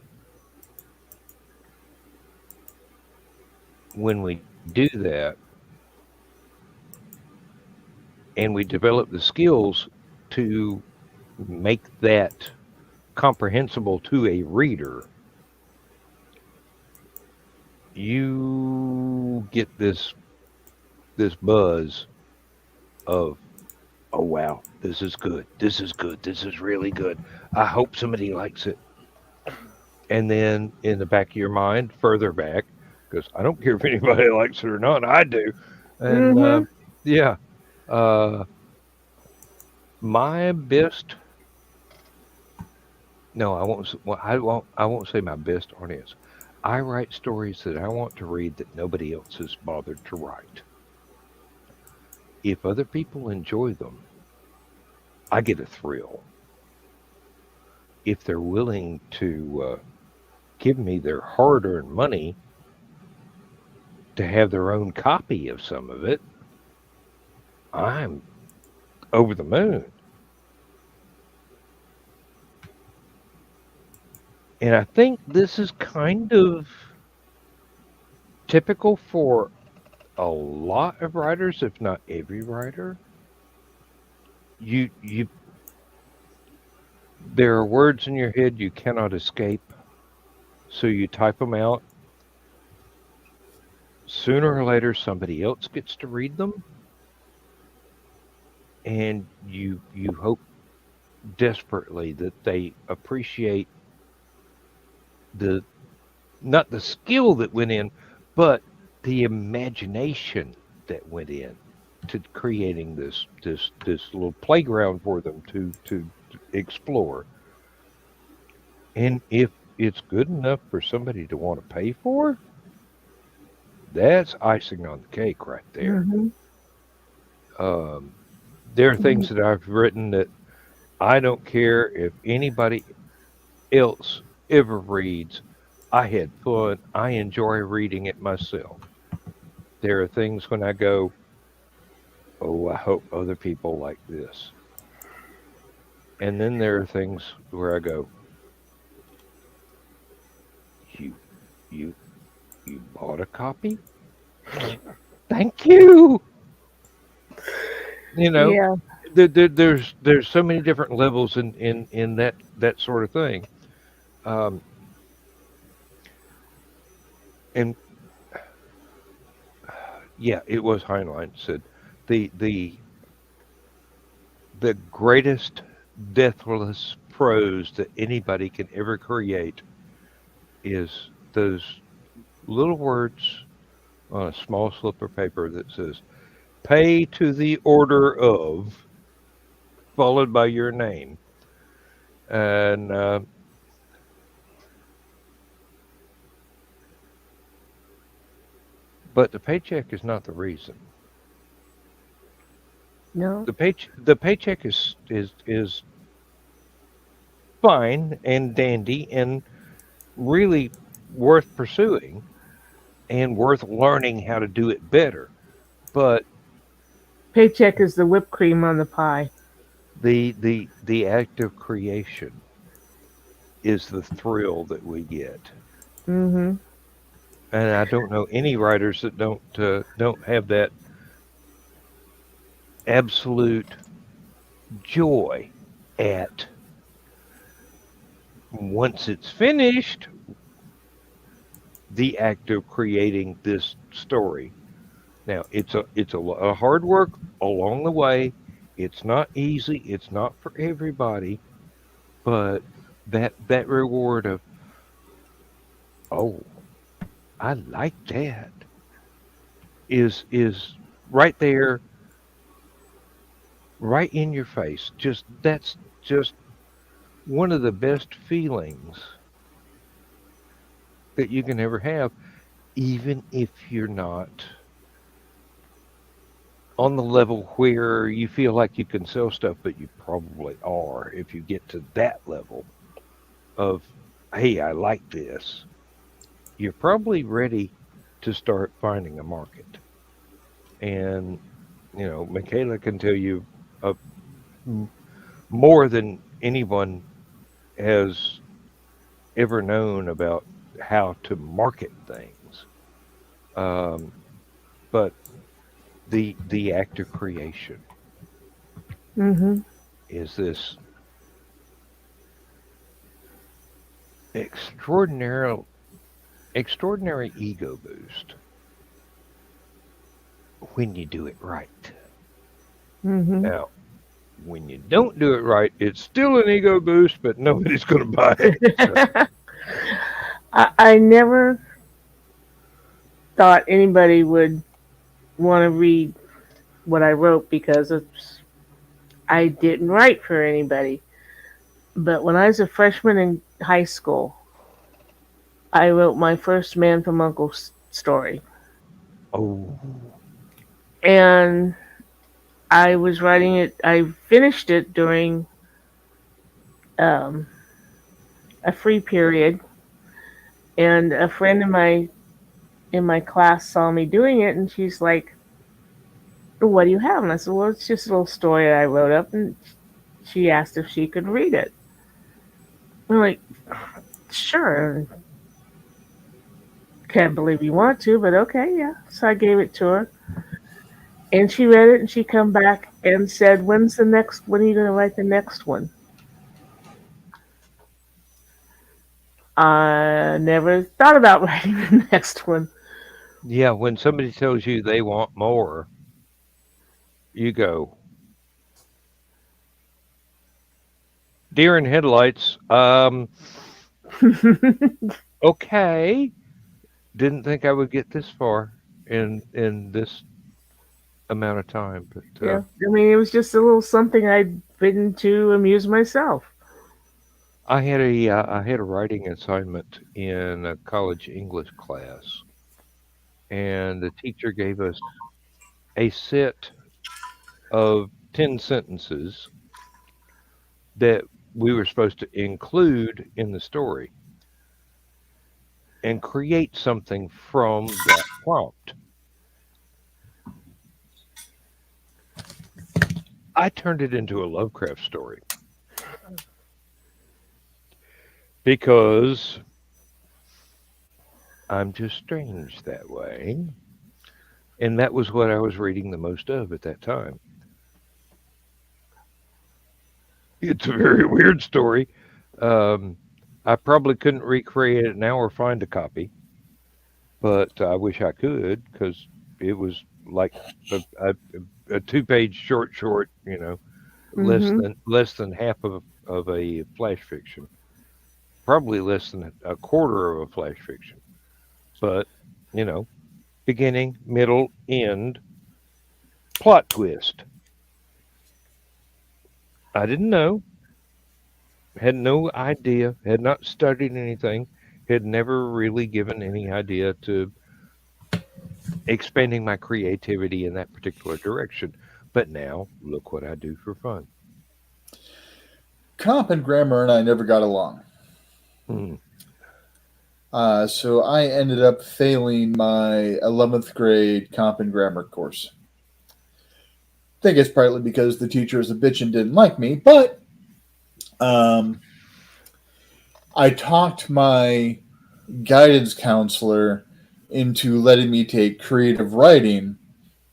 When we do that and we develop the skills to make that comprehensible to a reader, you get this buzz of, oh wow, this is good, this is good, this is really good, I hope somebody likes it. And then in the back of your mind, further back, because I don't care if anybody likes it or not, I do. And yeah, my best, no, I won't say my best audience. I write stories that I want to read that nobody else has bothered to write. If other people enjoy them, I get a thrill. If they're willing to give me their hard-earned money to have their own copy of some of it, I'm over the moon. And I think this is kind of typical for a lot of writers, if not every writer. you there are words in your head you cannot escape, so you type them out. Sooner or later, somebody else gets to read them, and you hope desperately that they appreciate the not the skill that went in, but the imagination that went in to creating this little playground for them to explore. And if it's good enough for somebody to want to pay for, that's icing on the cake right there. Mhm. There are things that I've written that I don't care if anybody else ever reads. I had fun. I enjoy reading it myself. There are things when I go, oh, I hope other people like this. And then there are things where I go, you, you, you bought a copy? Thank you. You know, Yeah. there's so many different levels in that sort of thing. Um, and yeah, it was Heinlein said the the the greatest deathless prose that anybody can ever create is those little words on a small slip of paper that says "Pay to the order of," followed by your name, and but the paycheck is not the reason. No. The paycheck is fine and dandy and really worth pursuing and worth learning how to do it better. But Paycheck is the whipped cream on the pie. the act of creation is the thrill that we get. Mhm. And I don't know any writers that don't have that absolute joy at once it's finished the act of creating this story. Now it's a lot of hard work along the way. It's not easy. It's not for everybody, but that reward of oh, I like that is right there, right in your face. Just that's just one of the best feelings that you can ever have, even if you're not on the level where you feel like you can sell stuff, but you probably are if you get to that level of, hey, I like this. You're probably ready to start finding a market. And, Michaela can tell you uh, m- more than anyone has ever known about how to market things. Um, but the act of creation Mhm. is this extraordinary extraordinary ego boost when you do it right. Mhm. Now, when you don't do it right, it's still an ego boost, but nobody's going to buy it. So, I never thought anybody would want to read what I wrote because I didn't write for anybody. But when I was a freshman in high school, I wrote my first Man from Uncle story. oh, And I was writing it, I finished it during um, a free period. And a friend in my class saw me doing it, and she's like, "What do you have?" And I said, "Well, it's just a little story that I wrote up." And she asked if she could read it. I'm like, "Sure." Can't believe you want to, but okay, yeah. So I gave it to her. And she read it and she come back and said, when are you going to write the next one? I never thought about writing the next one. Yeah, when somebody tells you they want more, you go, deer in headlights. Okay. Didn't think I would get this far in this amount of time, but Yeah, I mean, it was just a little something I'd written to amuse myself. I had a writing assignment in a college English class, and the teacher gave us a set of 10 sentences that we were supposed to include in the story and create something from that prompt. I turned it into a Lovecraft story because I'm just strange that way. And that was what I was reading the most of at that time. It's a very weird story. I probably couldn't recreate it now or find a copy, but I wish I could because it was like a 2-page short, less than half of a flash fiction, probably less than a quarter of a flash fiction, but beginning, middle, end, plot twist. I didn't know, had no idea, had not studied anything, had never really given any idea to expanding my creativity in that particular direction. But now, look what I do for fun. Comp and grammar and I never got along. Hmm. So I ended up failing my 11th grade comp and grammar course. I think it's partly because the teacher was a bitch and didn't like me, but I talked my guidance counselor into letting me take creative writing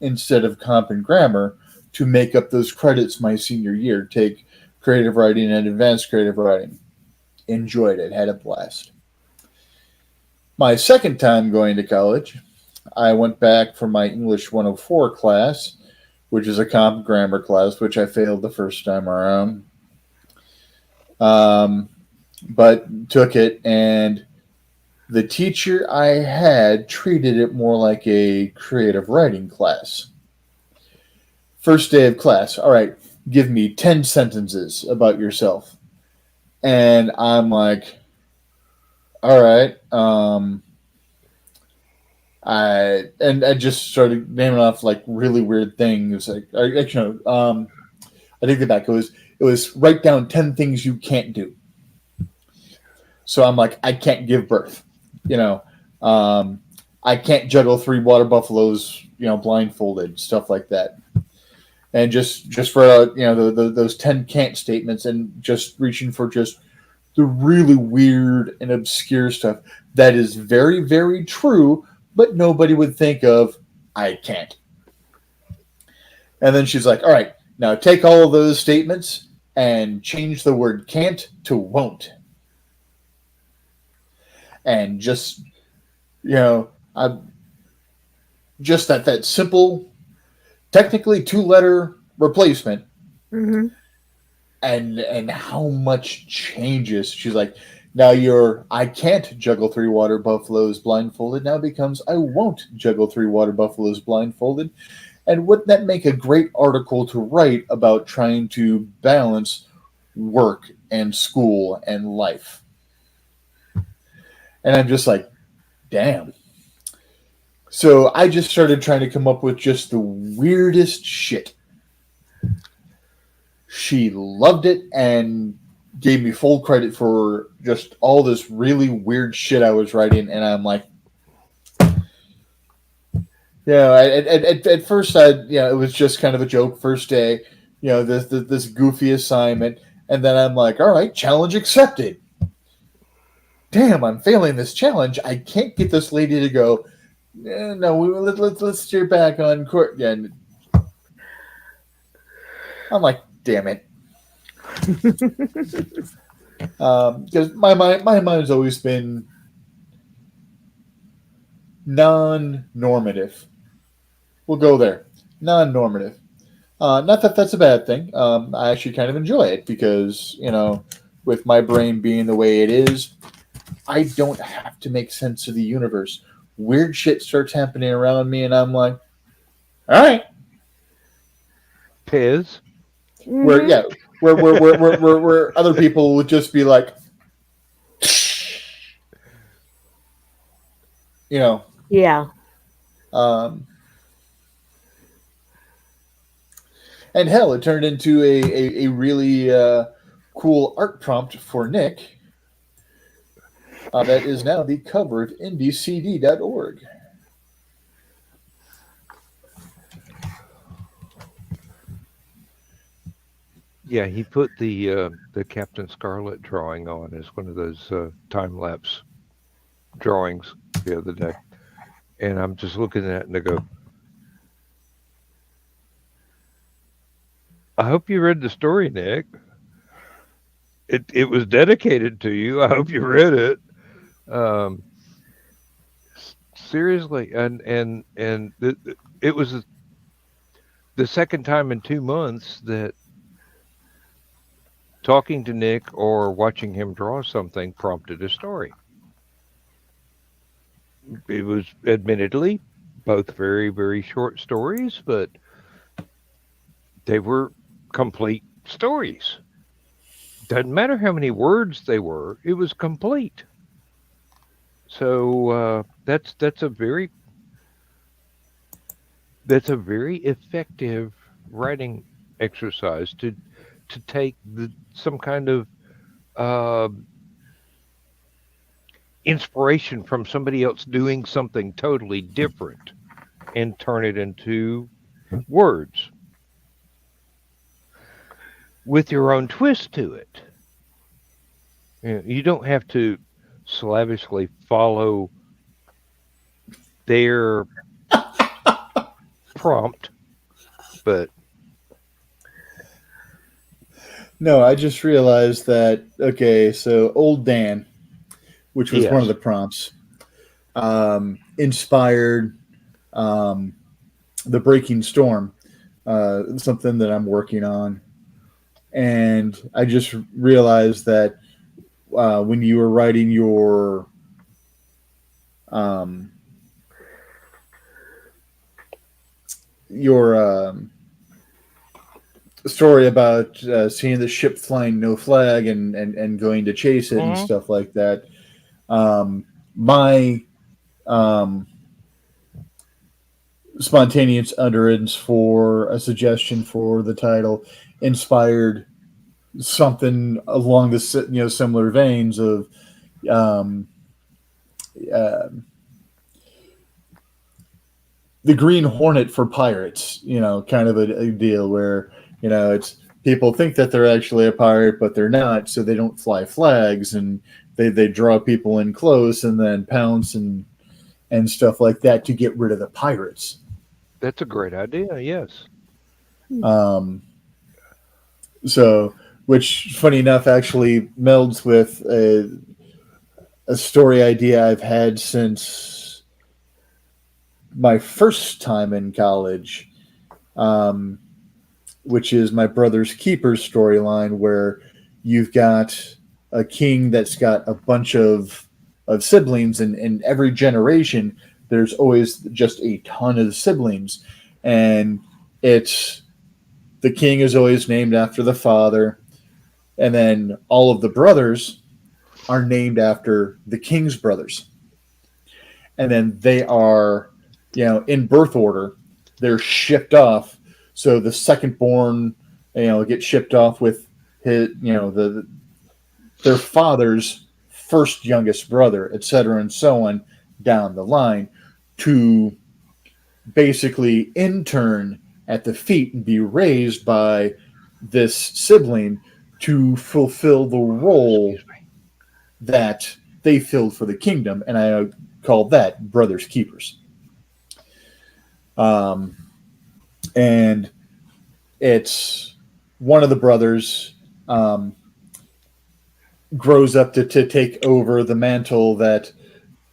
instead of comp and grammar to make up those credits my senior year. Take creative writing and advanced creative writing. Enjoyed it. Had a blast. My second time going to college, I went back for my English 104 class, which is a comp grammar class, which I failed the first time around. But took it, and the teacher I had treated it more like a creative writing class. First day of class, all right, give me 10 sentences about yourself. And I'm like, all right. I just started naming off like really weird things. I take it back. It was write down 10 things you can't do. So I'm like, I can't give birth. I can't juggle 3 water buffaloes, blindfolded, stuff like that. And just for those 10 can't statements, and just reaching for just the really weird and obscure stuff that is very, very true, but nobody would think of. I can't. And then she's like, all right, now take all of those statements and change the word can't to won't. And just, just that simple, technically 2-letter replacement. Mm-hmm. And how much changes. She's like, now your I can't juggle 3 water buffaloes blindfolded now becomes I won't juggle 3 water buffaloes blindfolded. And wouldn't that make a great article to write about trying to balance work and school and life? And I'm just like, damn. So I just started trying to come up with just the weirdest shit. She loved it and gave me full credit for just all this really weird shit I was writing. And I'm like, at first it was just kind of a joke. First day, this goofy assignment. And then I'm like, all right, challenge accepted. Damn, I'm failing this challenge. I can't get this lady to go, no, let's steer back on court. Yeah, I'm like, damn it. Because my mind's always been non-normative. We'll go there. Non-normative. Not that that's a bad thing. I actually kind of enjoy it because, with my brain being the way it is, I don't have to make sense of the universe. Weird shit starts happening around me, and I'm like, all right. Piz. Where other people would just be like, Yeah. And hell, it turned into a really cool art prompt for Nick. That is now the cover of IndieCD.org. Yeah, he put the Captain Scarlet drawing on as one of those time lapse drawings the other day, and I'm just looking at it and I go, I hope you read the story, Nick. It was dedicated to you. I hope you read it. Seriously, and it was the second time in 2 months that talking to Nick or watching him draw something prompted a story. It was admittedly both very, very short stories, but they were complete stories. Doesn't matter how many words they were, it was complete. So that's a very effective writing exercise to take some kind of inspiration from somebody else doing something totally different and turn it into words with your own twist to it. You don't have to slavishly follow their prompt, but no, I just realized that. Okay, so Old Dan, which was one of the prompts, inspired the Breaking Storm, something that I'm working on, and I just realized that when you were writing your story about seeing the ship flying no flag and going to chase it and stuff like that, my spontaneous utterance for a suggestion for the title inspired something along the similar veins of the Green Hornet for pirates, kind of a deal where, it's people think that they're actually a pirate, but they're not, so they don't fly flags, and they draw people in close and then pounce and stuff like that to get rid of the pirates. That's a great idea, yes. So, which, funny enough, actually melds with a story idea I've had since my first time in college, which is my Brother's Keepers storyline, where you've got a king that's got a bunch of siblings, and in every generation there's always just a ton of siblings, and it's the king is always named after the father, and then all of the brothers are named after the king's brothers, and then they are, in birth order, they're shipped off. So the second born, gets shipped off with his, their father's first youngest brother, etc., and so on down the line, to basically intern at the feet and be raised by this sibling to fulfill the role that they filled for the kingdom, and I called that Brothers Keepers. And it's one of the brothers grows up to take over the mantle that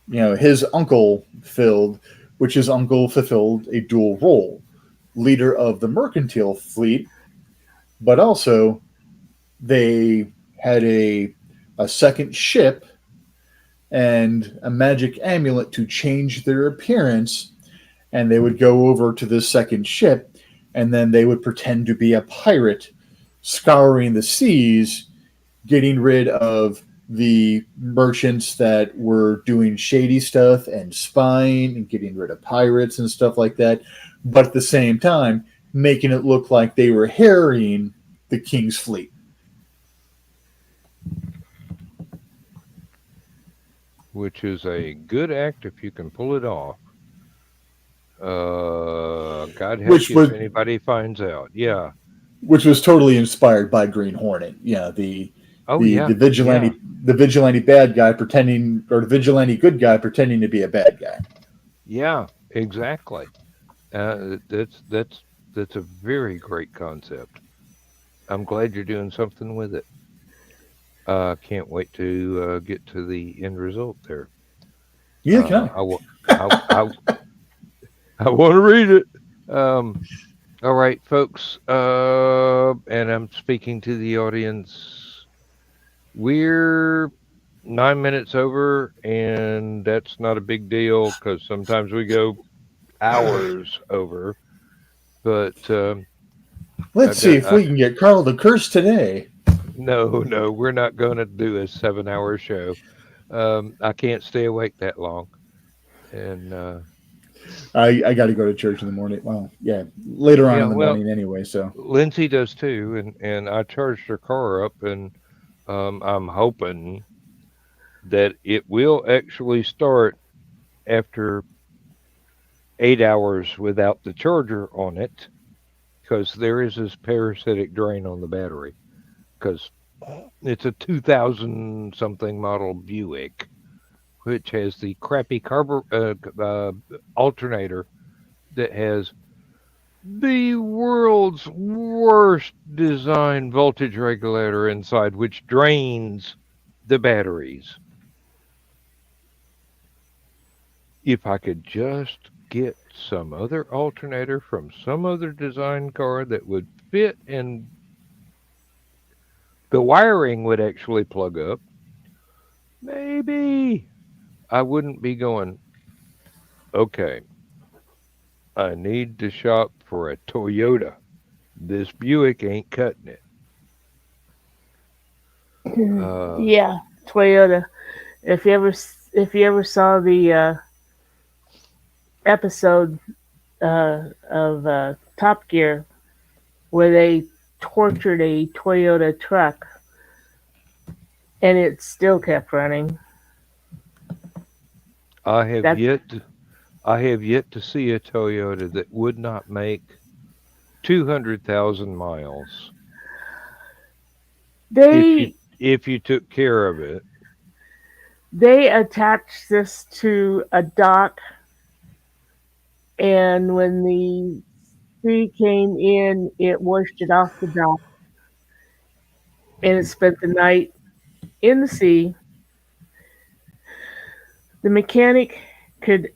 his uncle filled, which his uncle fulfilled a dual role, leader of the mercantile fleet, but also they had a second ship and a magic amulet to change their appearance, and they would go over to this second ship, and then they would pretend to be a pirate scouring the seas, getting rid of the merchants that were doing shady stuff and spying and getting rid of pirates and stuff like that, but at the same time making it look like they were harrying the king's fleet. Which is a good act if you can pull it off. God help you if anybody finds out. Yeah. Which was totally inspired by Green Hornet. Yeah, the vigilante bad guy pretending, or the vigilante good guy pretending to be a bad guy. Yeah, exactly. That's a very great concept. I'm glad you're doing something with it. Can't wait to get to the end result there. Yeah, can I want to read it. All right, folks, and I'm speaking to the audience. We're 9 minutes over, and that's not a big deal because sometimes we go hours over. But let's see if we can get Carl to curse today. No, we're not going to do a 7-hour show. I can't stay awake that long, and I got to go to church in the morning. Well, yeah, later on in the morning anyway. So Lindsay does too, and I charged her car up, and I'm hoping that it will actually start after 8 hours without the charger on it, because there is this parasitic drain on the battery. Because it's a 2000 something model Buick, which has the crappy alternator that has the world's worst design voltage regulator inside, which drains the batteries. If I could just get some other alternator from some other design car that would fit and the wiring would actually plug up, maybe I wouldn't be going, okay, I need to shop for a Toyota. This Buick ain't cutting it. Yeah, Toyota. If you ever saw the episode of Top Gear where they tortured a Toyota truck and it still kept running. I have yet to see a Toyota that would not make 200,000 miles. If you took care of it. They attached this to a dock, and when the sea came in, it washed it off the dock, and it spent the night in the sea. The mechanic could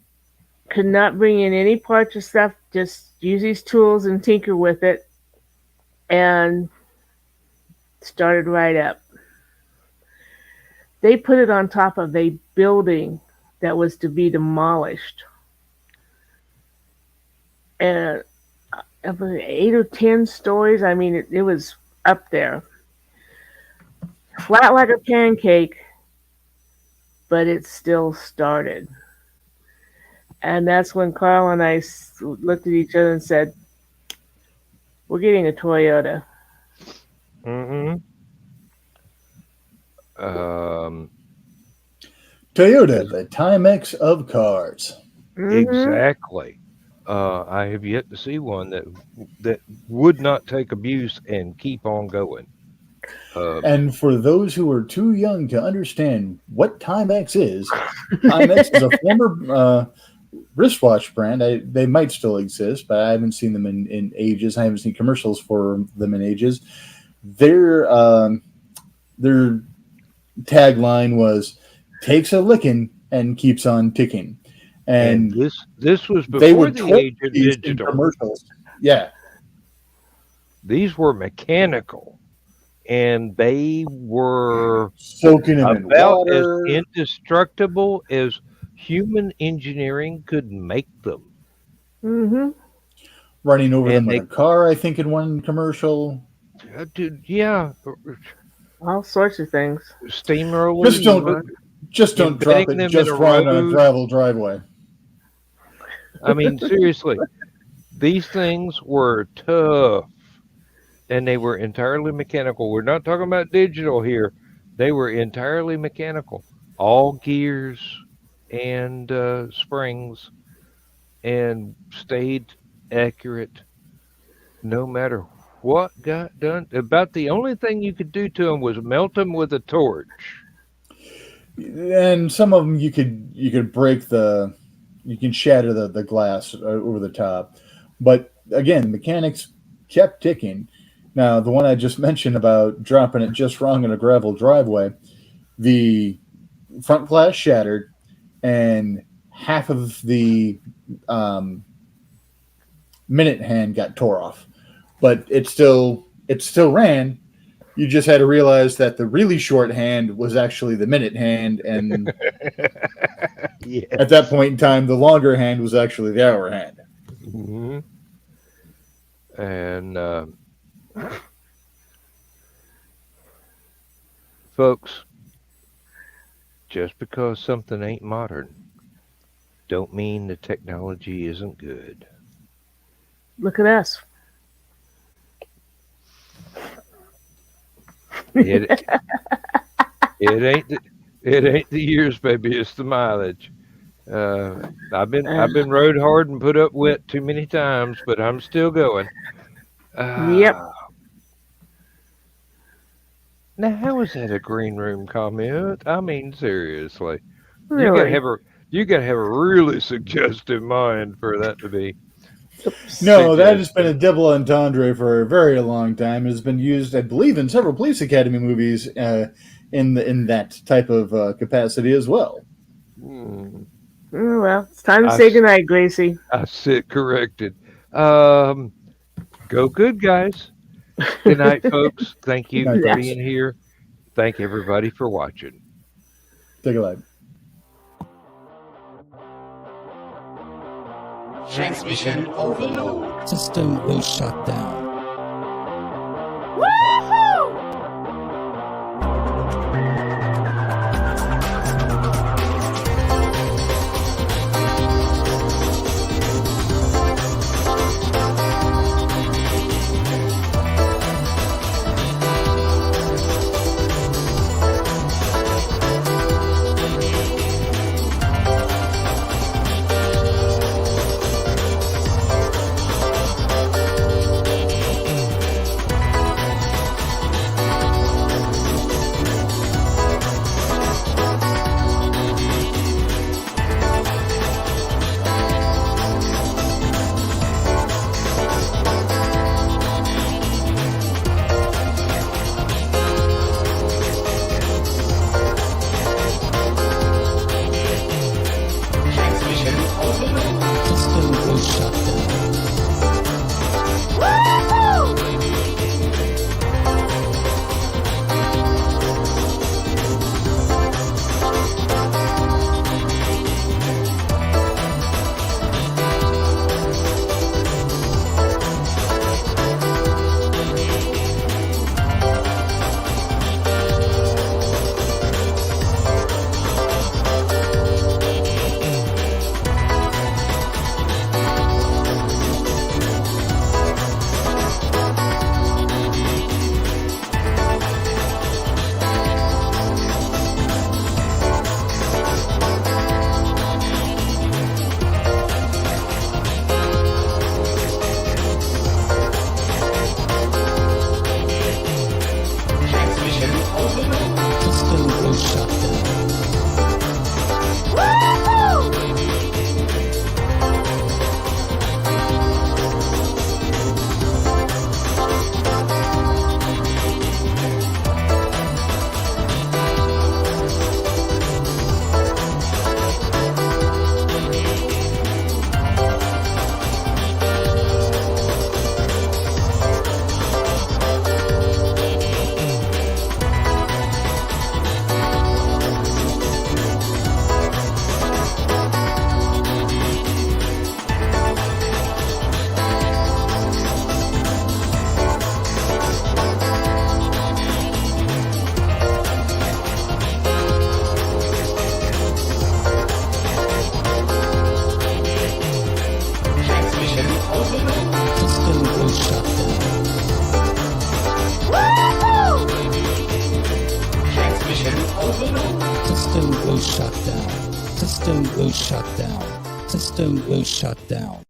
not bring in any parts or stuff, just use these tools and tinker with it, and started right up. They put it on top of a building that was to be demolished. And 8 or 10 stories, I mean, it was up there. Flat like a pancake, but it still started. And that's when Carl and I looked at each other and said, we're getting a Toyota. Mm-hmm. Toyota, the Timex of cars. Mm-hmm. Exactly. I have yet to see one that would not take abuse and keep on going. And for those who are too young to understand what Timex is a former wristwatch brand. They might still exist, but I haven't seen them in ages. I haven't seen commercials for them in ages. Their tagline was "Takes a licking and keeps on ticking," and this was they before would the toy age of these in digital. commercials. Yeah, These were mechanical, and they were soaking them in about as water. indestructible as human engineering could make them. Mm-hmm. Running over them And with a car, I think, in one commercial. Dude, yeah, All sorts of things. steamrollers. Just don't drop Embedding them it in just a right on a road. gravel driveway. I mean, seriously, these things were tough, and they were entirely mechanical. We're not talking about digital here. They were entirely mechanical, all gears and springs, and stayed accurate no matter what got done. About the only thing you could do to them was melt them with a torch. And some of them you could break you can shatter the glass over the top. But again, the mechanics kept ticking. Now, the one I just mentioned about dropping it just wrong in a gravel driveway, the front glass shattered and half of the minute hand got tore off. But it still ran. You just had to realize that the really short hand was actually the minute hand, and Yeah. at that point in time, the longer hand was actually the hour hand. Mm-hmm. And folks, just because something ain't modern, don't mean the technology isn't good. Look at us. It ain't the years, baby. It's the mileage. I've been rode hard and put up wet too many times, but I'm still going. Yep. Now, how is that a green room comment? I mean, seriously, Really? you gotta have a really suggestive mind for that to be. No, that has been a double entendre for a very long time. It has been used, I believe, in several Police Academy movies in that type of capacity as well. Hmm. Oh, well, it's time to say goodnight, Gracie. I sit corrected. Go good, guys. Good night, folks. Thank you Good night, for folks. being here. Thank everybody for watching. Take a look. Transmission overload. System will shut down. System will shut down. System will shut down. System will shut down.